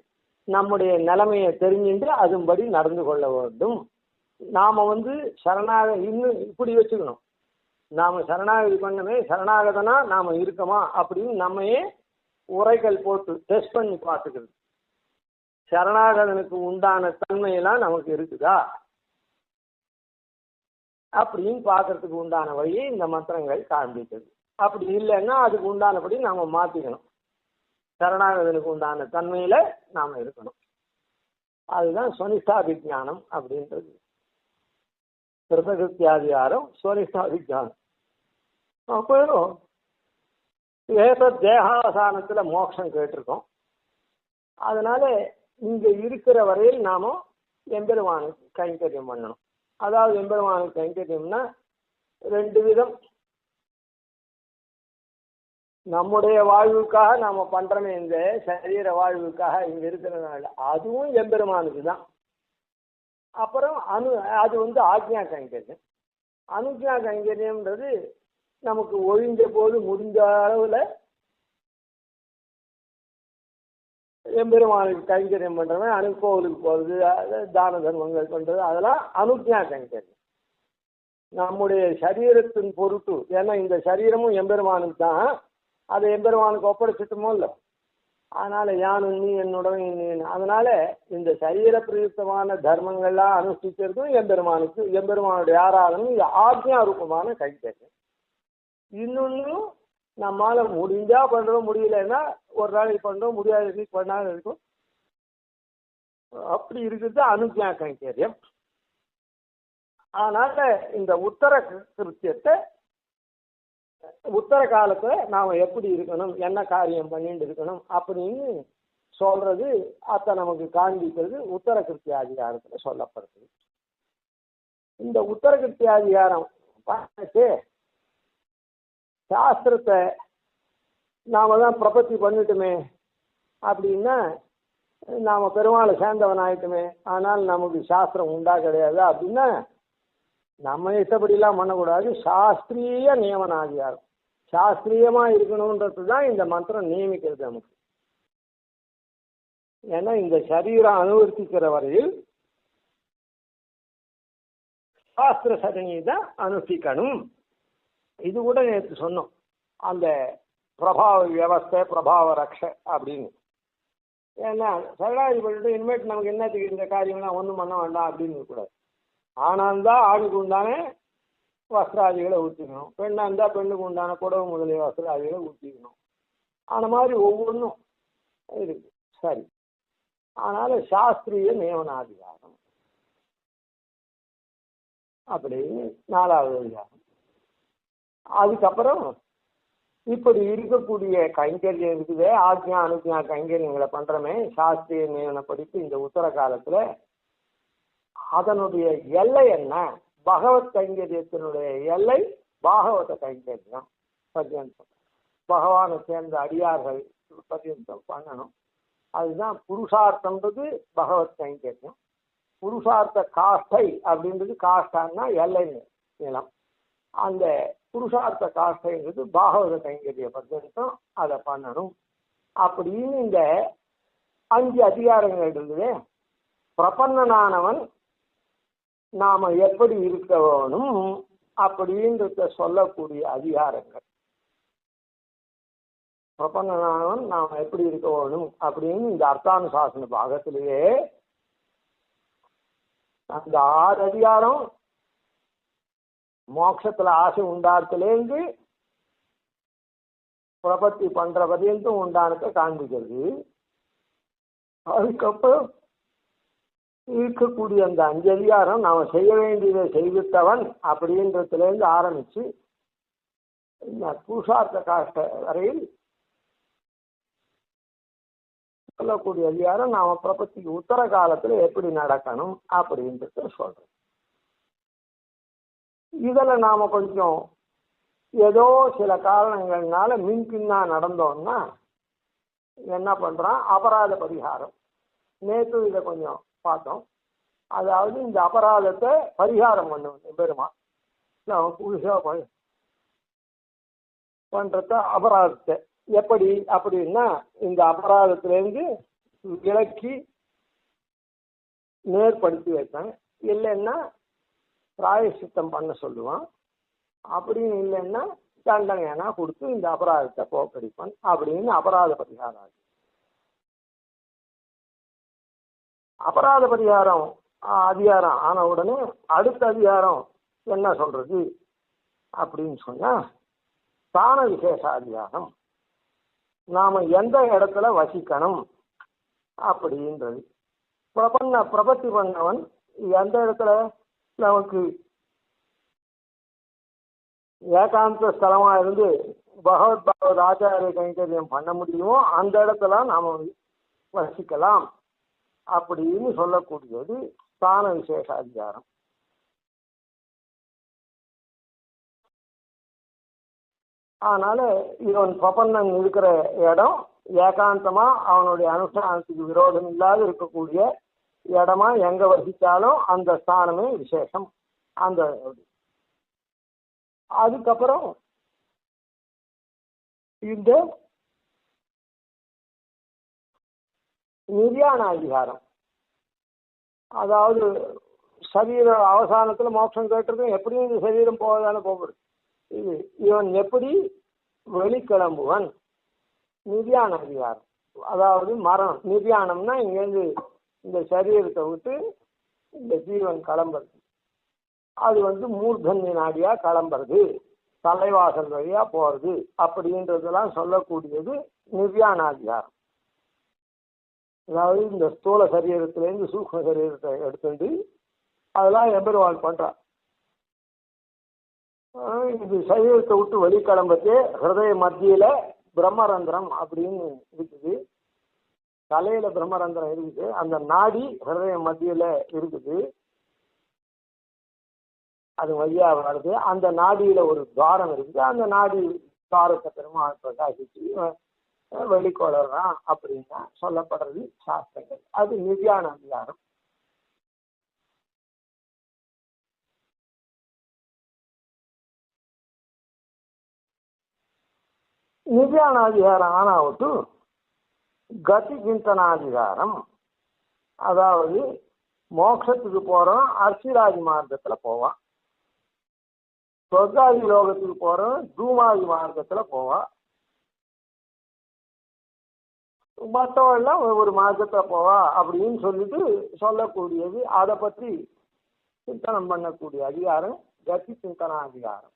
நம்முடைய நிலைமையை தெரிஞ்சுட்டு அதுபடி நடந்து கொள்ள வேண்டும். நாம இன்னும் இப்படி வச்சுக்கணும், நாம சரணாகதி பண்ணவே சரணாகதனா நாம இருக்கோமா அப்படின்னு நம்மையே உரைகள் போட்டு டெஸ்ட் பண்ணி பார்த்துக்கிறது. சரணாகதனுக்கு உண்டான தன்மையெல்லாம் நமக்கு இருக்குதா அப்படின்னு பார்க்கறதுக்கு உண்டான வழியை இந்த மந்திரங்கள் காண்பிக்கிறது. அப்படி இல்லைன்னா அதுக்கு உண்டானபடி நாம மாத்திக்கணும். சரணாகதனுக்கு உண்டான தன்மையில நாம இருக்கணும். அதுதான் ஸ்வனிஷ்டா விஜானம் அப்படின்றது. கிருதகிருத்தியாதிகாரம் ஸ்வனிஷ்டா விஜானம். அப்புறம் தேகாவசானத்துல மோட்சம் கேட்டிருக்கோம். அதனால இங்க இருக்கிற வரையில் நாம எம்பெருமானுக்கு கைங்கரியம் பண்ணணும். அதாவது எம்பெருமானுக்கு கைங்கரியம்னா ரெண்டு விதம். நம்முடைய வாழ்வுக்காக நாம பண்றோமே, இந்த சரீர வாழ்வுக்காக இங்க இருக்கிறதுனால அதுவும் எம்பெருமானுக்கு தான். அப்புறம் அது ஆக்ஞா கைங்கரியம். அனுஜா கைங்கரியம்ன்றது நமக்கு ஒழிஞ்ச போது முடிஞ்ச அளவுல எம்பெருமானுக்கு கைங்கரியம் பண்றவன் அனுகோவிலுக்கு போறது, தான தர்மங்கள் பண்றது, அதெல்லாம் அனுஜா கைங்கரியம். நம்முடைய சரீரத்தின் பொருட்டு, ஏன்னா இந்த சரீரமும் எம்பெருமானுக்கு தான், அதை எம்பெருமானுக்கு ஒப்படைச்சிட்டோமோ இல்லை. அதனால யானும் நீ என்னுடன் நீ, அதனால இந்த சரீர பிரயுக்தமான தர்மங்கள்லாம் அனுஷ்டிக்கிறதும் எம்பெருமானுக்கு, எம்பெருமானுடைய ஆராதனும் இது ஆக்ஞா ரூபமான கைங்கரியம். இன்னொன்னும் நம்மால முடிஞ்சா பண்றோம், முடியலன்னா ஒரு நாளைக்கு பண்றோம், முடியாத பண்ணாத இருக்கும். அப்படி இருக்கிறது அனுஜா கைங்கரியம். அதனால இந்த உத்தர கிருத்தியத்தை, உத்தர காலத்தை நாம எப்படி இருக்கணும், என்ன காரியம் பண்ணிட்டு இருக்கணும் அப்படின்னு சொல்றது, அத்தை நமக்கு காண்பிக்கிறது உத்தர கிருத்தியாதிகாரத்துல சொல்லப்படுது. இந்த உத்தர கிருத்தியாதிகாரம் பார்த்து சாஸ்திரத்தை நாம தான் பிரபத்தி பண்ணிட்டுமே அப்படின்னா நாம பெருமாளை சேர்ந்தவன் ஆயிட்டுமே, ஆனால் நமக்கு சாஸ்திரம் உண்டா கிடையாது அப்படின்னா நம்ம இஷ்டப்படிலாம் பண்ணக்கூடாது. சாஸ்திரிய நியமனாதிகாரம், சாஸ்திரியமா இருக்கணும்ன்றது தான் இந்த மந்திரம் நியமிக்கிறது நமக்கு. ஏன்னா இந்த சரீரம் அனுவர்த்திக்கிற வரையில் சாஸ்திர சரணியை தான் அனுஷ்டிக்கணும். இது கூட நேற்று சொன்னோம், அந்த பிரபாவ வியவஸ்தை பிரபாவ ரக்ஷ அப்படின்னு. ஏன்னா சரணாகதி பண்ணிட்டு இனிமேட்டு நமக்கு என்னத்துக்கு இந்த காரியம்லாம் ஒன்றும் பண்ண வேண்டாம் அப்படின்னு இருக்கக்கூடாது. ஆனா இருந்தா ஆணுக்கு உண்டான வஸ்திராதிகளை ஊற்றிக்கணும், பெண்ணா இருந்தா பெண்ணுக்கு உண்டான புடவை முதலிய வஸ்திராதிகளை ஊற்றிக்கணும். அந்த மாதிரி ஒவ்வொன்றும் இருக்கு. சரி, அதனால சாஸ்திரிய நியமனாதிகாரம் அப்படின்னு 4வது அதிகாரம். அதுக்கப்புறம் இப்படி இருக்கக்கூடிய கைங்கரியம் இருக்குது, ஆக்ஞா அனுஜா கைங்கரியங்களை பண்றமே சாஸ்திரிய நியமனப்படிக்கு இந்த உத்தர காலத்துல அதனுடைய எல்லை என்ன? பகவத் கைங்கரியத்தினுடைய எல்லை பாகவத கைங்கரியம். பகவானை சேர்ந்த அடியார்கள் பர்யந்தம் பண்ணணும். அதுதான் புருஷார்த்தம்ன்றது பகவத் கைங்கரியம். புருஷார்த்த காஷ்டை அப்படின்றது, காஷ்டான்னா எல்லை நிலம், அந்த புருஷார்த்த காஷ்டைன்றது பாகவத கைங்கரிய பர்யந்தம் அதை பண்ணணும் அப்படின்னு இந்த 5 அதிகாரங்கள் இருக்குது. பிரபன்னனானவன் நாம எப்படி இருக்க வேணும் அப்படின்றத சொல்லக்கூடிய அதிகாரங்கள். பிரபன்னனானவன் நாம எப்படி இருக்க வேணும் அப்படின்னு இந்த அர்த்தானுசாசன பாகத்திலேயே அந்த 6 அதிகாரம் மோட்சத்துல ஆசை உண்டாரத்திலேருந்து பிரபத்தி பண்ற பர்யந்தம் உண்டானத்தை காண்பிக்கிறது. அதுக்கப்புறம் இருக்கக்கூடிய அந்த 5 அதிகாரம் நாம செய்ய வேண்டியதை செய்வித்தவன் அப்படின்றதுல இருந்து ஆரம்பிச்சு இந்த புருஷார்த்த காஷ்ட வரையில் சொல்லக்கூடிய அதிகாரம் நாம பிரபத்திக்கு உத்தர காலத்துல எப்படி நடக்கணும் அப்படின்றத சொல்றோம். இதுல நாம கொஞ்சம் ஏதோ சில காரணங்கள்னால மின்பின்னா நடந்தோம்னா என்ன பண்றான், அபராத பரிகாரம். நேற்று இதை கொஞ்சம் பார்த்தோம். அதாவது இந்த அபராதத்தை பரிகாரம் பண்ணுவோம் பெருமா புதுசா பண்றத அபராதத்தை எப்படி அப்படின்னா இந்த அபராதத்திலேருந்து விலக்கி நேர்படுத்தி வைப்பேன். இல்லைன்னா பிராயசித்தம் பண்ண சொல்லுவான். அப்படின்னு இல்லைன்னா தண்டனைனா கொடுத்து இந்த அபராதத்தை போக்கடிப்பான் அப்படின்னு அபராத பரிகாரம். அபராத பரிகாரம் அதிகாரம் ஆன உடனே அடுத்த அதிகாரம் என்ன சொல்றது அப்படின்னு சொன்னா ஸ்தான விசேஷ அதிகாரம். நாம எந்த இடத்துல வசிக்கணும் அப்படின்றது. பிரபத்தி பண்ணவன் எந்த இடத்துல நமக்கு ஏகாந்த ஸ்தலமா இருந்து பகவத் ஆச்சாரிய கைங்கரியம் பண்ண முடியுமோ அந்த இடத்துல நாம வசிக்கலாம் அப்படின்னு சொல்லக்கூடியது ஸ்தான விசேஷ அதிகாரம். அதனால இவன் பிரபன்னன் இருக்கிற இடம் ஏகாந்தமா அவனுடைய அனுஷ்டானத்துக்கு விரோதம் இல்லாத இருக்கக்கூடிய இடமா எங்க வசித்தாலும் அந்த ஸ்தானமே விசேஷம். அந்த அதுக்கப்புறம் இந்த நிர்யாண அதிகாரம். அதாவது சரீர அவசானத்துல மோட்சம் கேட்டிருக்கும், எப்படியும் இந்த சரீரம் போவதான போகுது. இது இவன் எப்படி வெளிக்கிளம்புவன், நிர்யாண அதிகாரம். அதாவது மரணம். நிர்யாணம்னா இங்கேருந்து இந்த சரீரத்தை விட்டு இந்த ஜீவன் கிளம்புறது. அது மூர்தன்ய நாடியா கிளம்புறது, தலைவாசல் வழியா போறது அப்படின்றதெல்லாம் சொல்லக்கூடியது நிர்யாண அதிகாரம். அதாவது இந்த ஸ்தூல சரீரத்திலேருந்து சூக்ம சரீரத்தை எடுத்துட்டு அதெல்லாம் எம்பெருமான் பண்றான். இது சரீரத்தை விட்டு வெளிக்கிளம்பத்து ஹிருதய மத்தியில பிரம்மரந்திரம் அப்படின்னு இருக்குது. தலையில பிரம்மரந்திரம் இருக்குது, அந்த நாடி ஹிருதய மத்தியில இருக்குது, அது வழியா வருது. அந்த நாடியில ஒரு துவாரம் இருக்குது, அந்த நாடி துவாரத்தை பெருமாள் பிரகாசிச்சு வெளிக்கொளறான் அப்படின்னா சொல்லப்படுறது சாஸ்திரங்கள். அது நிர்யாண அதிகாரம். நிர்யாணாதிகாரம் ஆனாவிட்டு கதி சிந்தனாதிகாரம். அதாவது மோட்சத்துக்கு போறோம் அர்ச்சிராதி மார்க்கத்துல போவான், சொர்க்காதி லோகத்துக்கு போறோம் தூமாதி மார்க்கத்துல போவான், மற்றவெல்லாம் ஒரு மார்க்கத்துல போவா அப்படின்னு சொல்லிட்டு சொல்லக்கூடியது. அதை பற்றி சிந்தனம் பண்ணக்கூடிய அதிகாரம் கதி சிந்தனாதிகாரம்.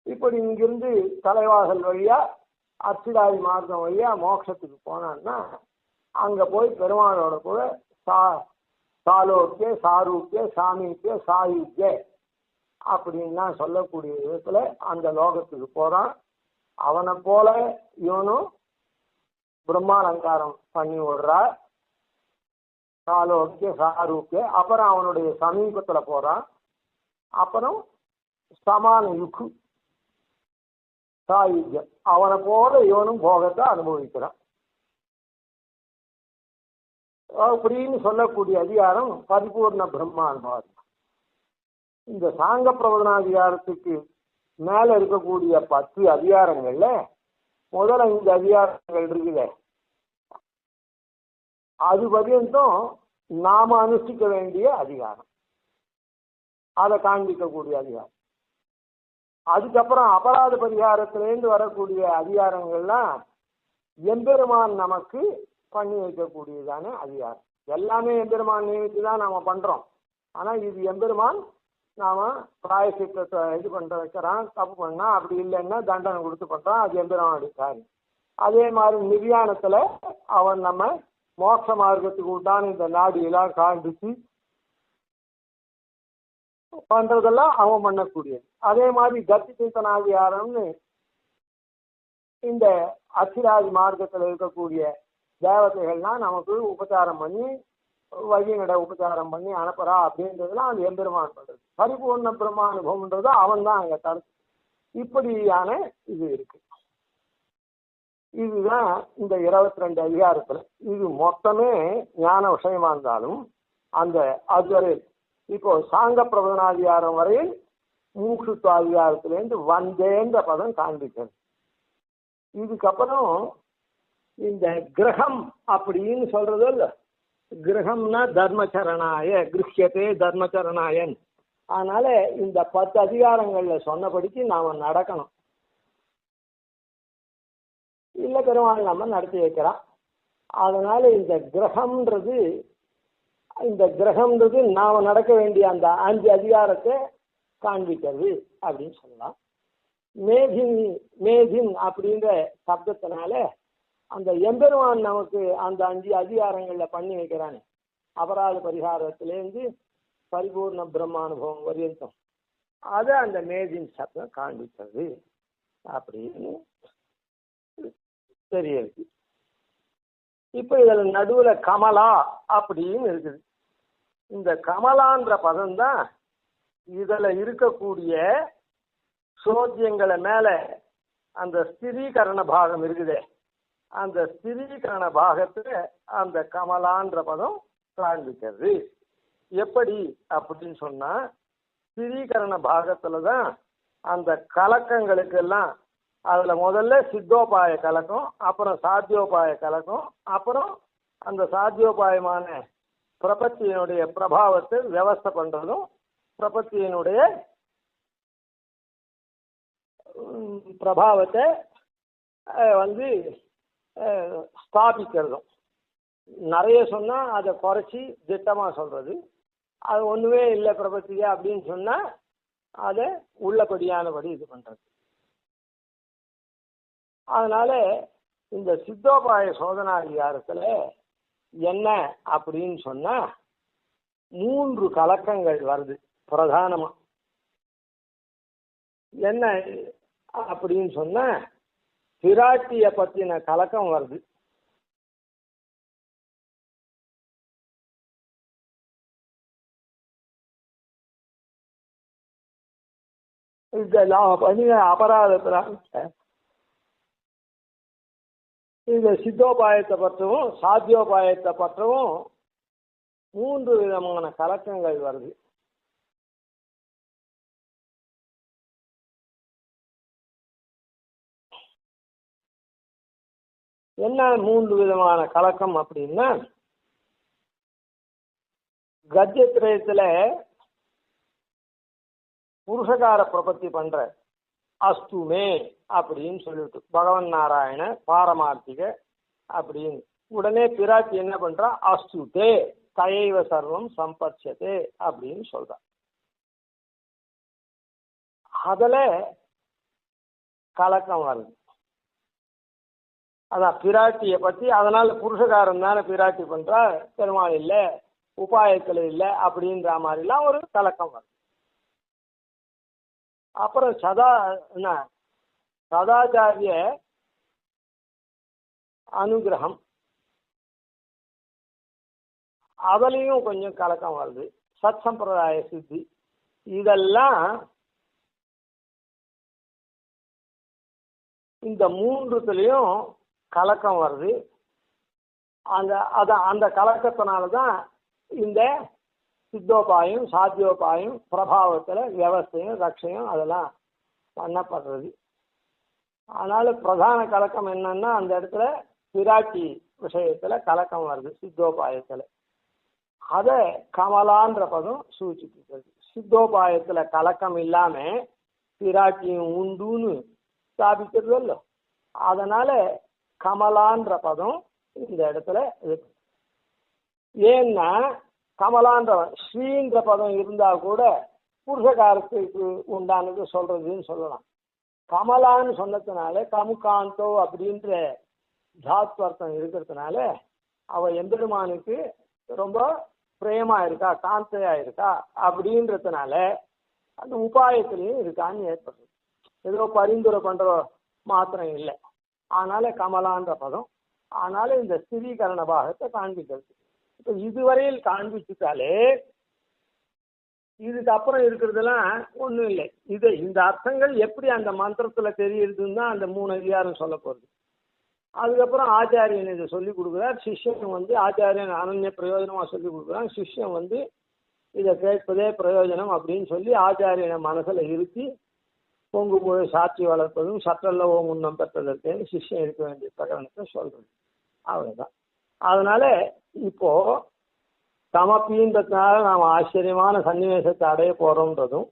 இப்படி இங்கிருந்து தலைவாசல் வழியா அர்ச்சிராதி மார்க்கம் வழியா மோட்சத்துக்கு போனான்னா அங்க போய் பெருமானோட கூட சாலோக்கிய சாரூக்கிய சாமீக்கிய சாயுக்கிய அப்படின்னா சொல்லக்கூடிய விதத்துல அந்த லோகத்துக்கு போறான். அவனை போல இவனும் பிரம்மாலங்காரம் பண்ணி விடுறா, சாலோக்கிய சாரூக்கிய. அப்புறம் அவனுடைய சமீபத்துல போறான். அப்புறம் சமான யுக்கு சாயுஜ்யம். அவனை போல இவனும் போகத்தை அனுபவிக்கிறான் அப்படின்னு சொல்லக்கூடிய அதிகாரம் பரிபூர்ண பிரம்மானுபாதம். இந்த சாங்க பிரபதனாதிகாரத்துக்கு மேல இருக்கக்கூடிய 10 அதிகாரங்கள்ல முதல்ல 5 அதிகாரங்கள் இருக்குதே, அது பர்யந்தம் நாம அனுஷ்டிக்க வேண்டிய அதிகாரம், அதை காண்பிக்கக்கூடிய அதிகாரம். அதுக்கப்புறம் அபராத பரிகாரத்திலேருந்து வரக்கூடிய அதிகாரங்கள்லாம் எம்பெருமான் நமக்கு பண்ணி வைக்கக்கூடியதான அதிகாரம். எல்லாமே எம்பெருமான் நியமித்து தான் நாம பண்றோம். ஆனா இது எம்பெருமான் நாம பிராயசித்தத்தை இது பண்ற வைக்கிறான், தப்பு பண்ணா அப்படி இல்லைன்னா தண்டனை கொடுத்து பண்றான், அது எம்பெருமான் அடிக்காரு. அதே மாதிரி நிர்யாணத்துல அவன் நம்ம மோட்ச மார்க்கத்துக்கு விட்டான் இந்த நாடியெல்லாம் காண்பிச்சு பண்றதெல்லாம் அவன் பண்ணக்கூடியது. அதே மாதிரி கத்தி சிந்தனாதிகாரம்னு இந்த அச்சிராதி மார்க்கத்தில் இருக்கக்கூடிய தேவதைகள்லாம் நமக்கு உபச்சாரம் பண்ணி வழிநட உபச்சாரம் பண்ணி அனுப்புறா அப்படின்றதுலாம் அது எம்பெருமான் பண்றது. பரிபூர்ண பிரம்மானுபவம்ன்றது அவன் தான் அங்க தடுத்து. இப்படியான இது இருக்கு. இதுதான் இந்த 22 அதிகாரத்துல. இது மொத்தமே ஞான விஷயமா இருந்தாலும் அந்த அதுவரை இப்போ சாங்க பிரபதனாதிகாரம் வரையில் மூக்ஷுத்வ அதிகாரத்திலேருந்து வந்தேன்ற பதம் காண்பிக்கிறது. இதுக்கப்புறம் இந்த கிரகம் அப்படின்னு சொல்றது இல்ல, கிரகம்னா தர்மச்சரணாய கிருஹ்யத்தே தர்மச்சரணாயன். அதனால இந்த 10 அதிகாரங்கள்ல சொன்னபடிக்கு நாம நடக்கணும். இல்ல பெருமாள் நம்ம நடத்தி வைக்கிறான். அதனால இந்த கிரகம்ன்றது நாம நடக்க வேண்டிய அந்த 5 அதிகாரத்தை காண்பிக்கிறது அப்படின்னு சொல்லலாம். மேதின் அப்படின்ற சப்தத்தினால அந்த எம்பெருமான் நமக்கு அந்த 5 அதிகாரங்கள்ல பண்ணி வைக்கிறானே, அபராத பரிகாரத்திலேருந்து பரிபூர்ண பிரம்மானுபவம் வரையும் அதை அந்த மேதின் சப்தம் காண்பிக்கிறது அப்படின்னு தெரியுது. இப்ப இதுல நடுவுல கமலா அப்படின்னு இருக்குது. இந்த கமலான்ற பதம் தான் இதுல இருக்கக்கூடிய சோத்தியங்களை மேல அந்த ஸ்திரீகரண பாகம் இருக்குதே, அந்த ஸ்திரீகரண பாகத்துல அந்த கமலான்ற பதம் காண்பிக்கிறது. எப்படி அப்படின்னு சொன்னா, ஸ்திரீகரண பாகத்துலதான் அந்த கலக்கங்களுக்கு எல்லாம் அதுல முதல்ல சித்தோபாய கலக்கம், அப்புறம் சாத்தியோபாய கலக்கம், அப்புறம் அந்த சாத்தியோபாயமான பிரபத்தியினுடைய பிரபாவத்தை வியவஸ்தை பண்றதும் பிரபத்தியினுடைய பிரபாவத்தை ஸ்தாபிக்கிறதும். நிறைய சொன்னா அதை குறைச்சி திட்டமா சொல்றது, அது ஒண்ணுமே இல்லை பிரபத்தியா அப்படின்னு சொன்னா அதை உள்ளபடியானபடி இது பண்றது. அதனால இந்த சித்தோபாய சோதனாதிகாரத்துல என்ன அப்படின்னு சொன்னா 3 கலக்கங்கள் வருது பிரதானமா. என்ன அப்படின்னு சொன்னா பிராட்டிய பத்தின கலக்கம் வருது. இதெல்லாம் பண்ணின அபராதத்துல இந்த சித்தோபாயத்தை பற்றவும் சாத்தியோபாயத்தை பற்றவும் 3 விதமான கலக்கங்கள் வருது. என்ன 3 விதமான கலக்கம் அப்படின்னா, கத்தியத்திரயத்துல புருஷகார பிரபத்தி பண்ற அஸ்துமே அப்படின்னு சொல்லிட்டு பகவன் நாராயண பாரமார்த்திக அப்படின்னு உடனே பிராட்டி என்ன பண்றா, அஸ்துதே தயைவ சர்வம் சம்பத்யதே அப்படின்னு சொல்றா. அதுல கலக்கம் வருது. அதான் பிராட்டிய பத்தி. அதனால புருஷகாரம் தானே பிராட்டி பண்றா, பெருமாள் இல்ல உபாயத்துல இல்ல அப்படின்ற மாதிரிலாம் ஒரு கலக்கம் வருது. அப்புறம் சதாச்சாரிய அனுகிரகம், அதுலயும் கொஞ்சம் கலக்கம் வருது. சத் சம்பிரதாய சித்தி, இதெல்லாம் இந்த மூன்றுத்துலேயும் கலக்கம் வருது. அந்த கலக்கத்தினால தான் இந்த சித்தோபாயம் சாத்தியோபாயம் பிரபாவத்தில் வியவஸ்தையும் ரட்சையும் அதெல்லாம் பண்ணப்படுறது. அதனால பிரதான கலக்கம் என்னன்னா அந்த இடத்துல பிராட்டி விஷயத்துல கலக்கம் வருது சித்தோபாயத்துல. அதை கமலான்ற பதம் சூச்சிக்கிறது. சித்தோபாயத்துல கலக்கம் இல்லாம பிராட்டியும் உண்டுன்னு ஸ்தாபிக்கிறது இல்ல. அதனால கமலான்ற பதம் இந்த இடத்துல இருக்கு. ஏன்னா கமலான்ற ஸ்ரீன்ற பதம் இருந்தா கூட புருஷகாரத்துக்கு உண்டானது சொல்றதுன்னு சொல்லலாம். கமலான்னு சொன்னதுனால கமுகாந்தோ அப்படின்ற தாத்வர்த்தம் இருக்கிறதுனால அவ எம்பெருமானுக்கு ரொம்ப பிரேமா இருக்கா காந்தையா இருக்கா அப்படின்றதுனால அந்த உபாயத்திலையும் இருக்கான்னு ஏற்படுது. ஏதோ பரிந்துரை பண்ற மாத்திரம் இல்லை. அதனால கமலான்ற பதம். அதனால இந்த ஸ்திரீகரண பாகத்தை காண்பிக்கிறது. இப்ப இதுவரையில் காண்பிச்சுட்டாலே இதுக்கு அப்புறம் இருக்கிறதுலாம் ஒன்றும் இல்லை. இந்த அர்த்தங்கள் எப்படி அந்த மந்திரத்துல தெரியுதுன்னு தான் அந்த 3 அதிகாரம் சொல்ல போகுது. அதுக்கப்புறம் ஆச்சாரியன் இதை சொல்லி கொடுக்குறார். சிஷ்யன் ஆச்சாரியன் அனன்ய பிரயோஜனமா சொல்லி கொடுக்குறான். சிஷ்யன் இதை கேட்பதே பிரயோஜனம் அப்படின்னு சொல்லி ஆச்சாரியனை மனசுல இருத்தி பொங்கு போய் சாட்சி வளர்ப்பதும் சற்றல்ல முன்னம் பெற்றதற்கேன்னு சிஷ்யன் இருக்க வேண்டிய பிரகடனத்தை சொல்றது. அவ்வளவுதான். அதனால இப்போ தமப்பின்றதுனால நாம் ஆச்சரியமான சன்னிவேசத்தை அடைய போறோம்ன்றதும்,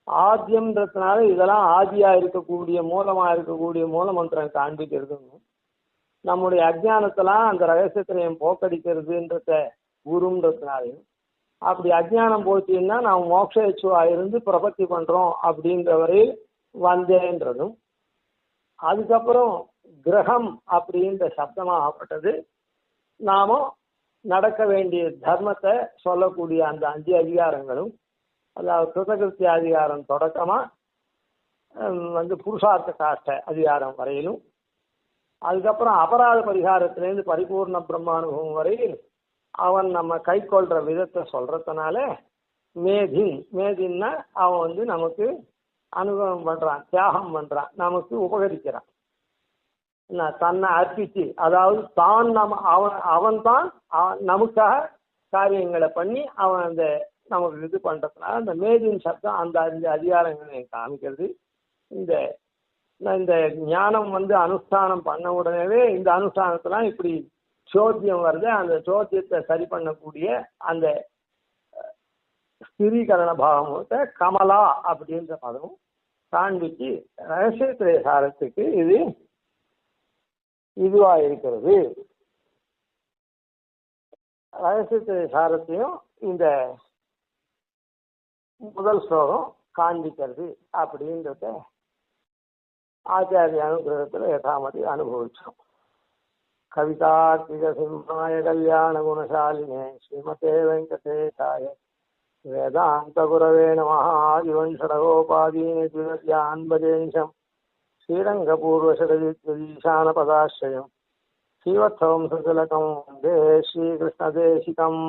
ஆத்தியம்ன்றதுனால இதெல்லாம் ஆதியா இருக்கக்கூடிய மூலமா இருக்கக்கூடிய மூல மந்திரம் காண்பிக்கிறதும், நம்முடைய அஜ்ஞானத்தெல்லாம் அந்த ரகசியத்திலையும் போக்கடிக்கிறதுன்றத குருன்றதுனாலையும், அப்படி அஜ்ஞானம் போச்சுன்னா நாம் மோட்ச இச்சுவா இருந்து பிரபத்தி பண்றோம் அப்படின்ற வரையில் வந்தேன்றதும், அதுக்கப்புறம் கிரகம் அப்படின்ற சப்தமாகப்பட்டது நாம நடக்க வேண்டிய தர்மத்தை சொல்லக்கூடிய அந்த 5 அதிகாரங்களும், அதாவது கிருதகிருத்திய அதிகாரம் தொடக்கமா புருஷார்த்த காஷ்ட அதிகாரம் வரையிலும், அதுக்கப்புறம் அபராத பரிகாரத்திலேருந்து பரிபூர்ண பிரம்மானுபவம் வரையில் அவன் நம்ம கை கொள்ற விதத்தை சொல்றதுனால மேதின்னா அவன் நமக்கு அனுபவம் பண்றான், தியாகம் பண்றான், நமக்கு உபகரிக்கிறான். தன்னை அர்ப்பிச்சு, அதாவது தான் அவன் தான் நமக்காக காரியங்களை பண்ணி அவன் அந்த நமக்கு இது பண்றதுனால அந்த மேதின் சப்தம் அந்த 5 அதிகாரங்களை காமிக்கிறது. இந்த ஞானம் அனுஷ்டானம் பண்ண உடனே இந்த அனுஷ்டானத்தெல்லாம் இப்படி சோத்தியம் வருது. அந்த சோத்தியத்தை சரி பண்ணக்கூடிய அந்த ஸ்திரீகரண பாவத்தை கமலா அப்படின்ற பதம் காண்பிச்சு ரகசிய சாரத்துக்கு இதுவா இருக்கிறது. ரகசிய சாரத்தையும் இந்த முதல் ஸ்லோகம் காண்பிக்கிறது அப்படின்றத ஆச்சாரிய அனுகிரகத்துல யதாமதி அனுபவிச்சோம். கவிதார்த்திக சிம்மாய கல்யாண குணசாலினே ஸ்ரீமதே வெங்கடேசாய வேதாந்த குரவே நமஹ. ஆதிவன்ஷடகோபாதீன திவ்யான்பதேஷம் ஸ்ரீரங்கபூர்வஷடீசான பதாசிரயம் ஸ்ரீவத்சவம் சுதிலகம் வந்தே ஸ்ரீகிருஷ்ணதேசிகம்.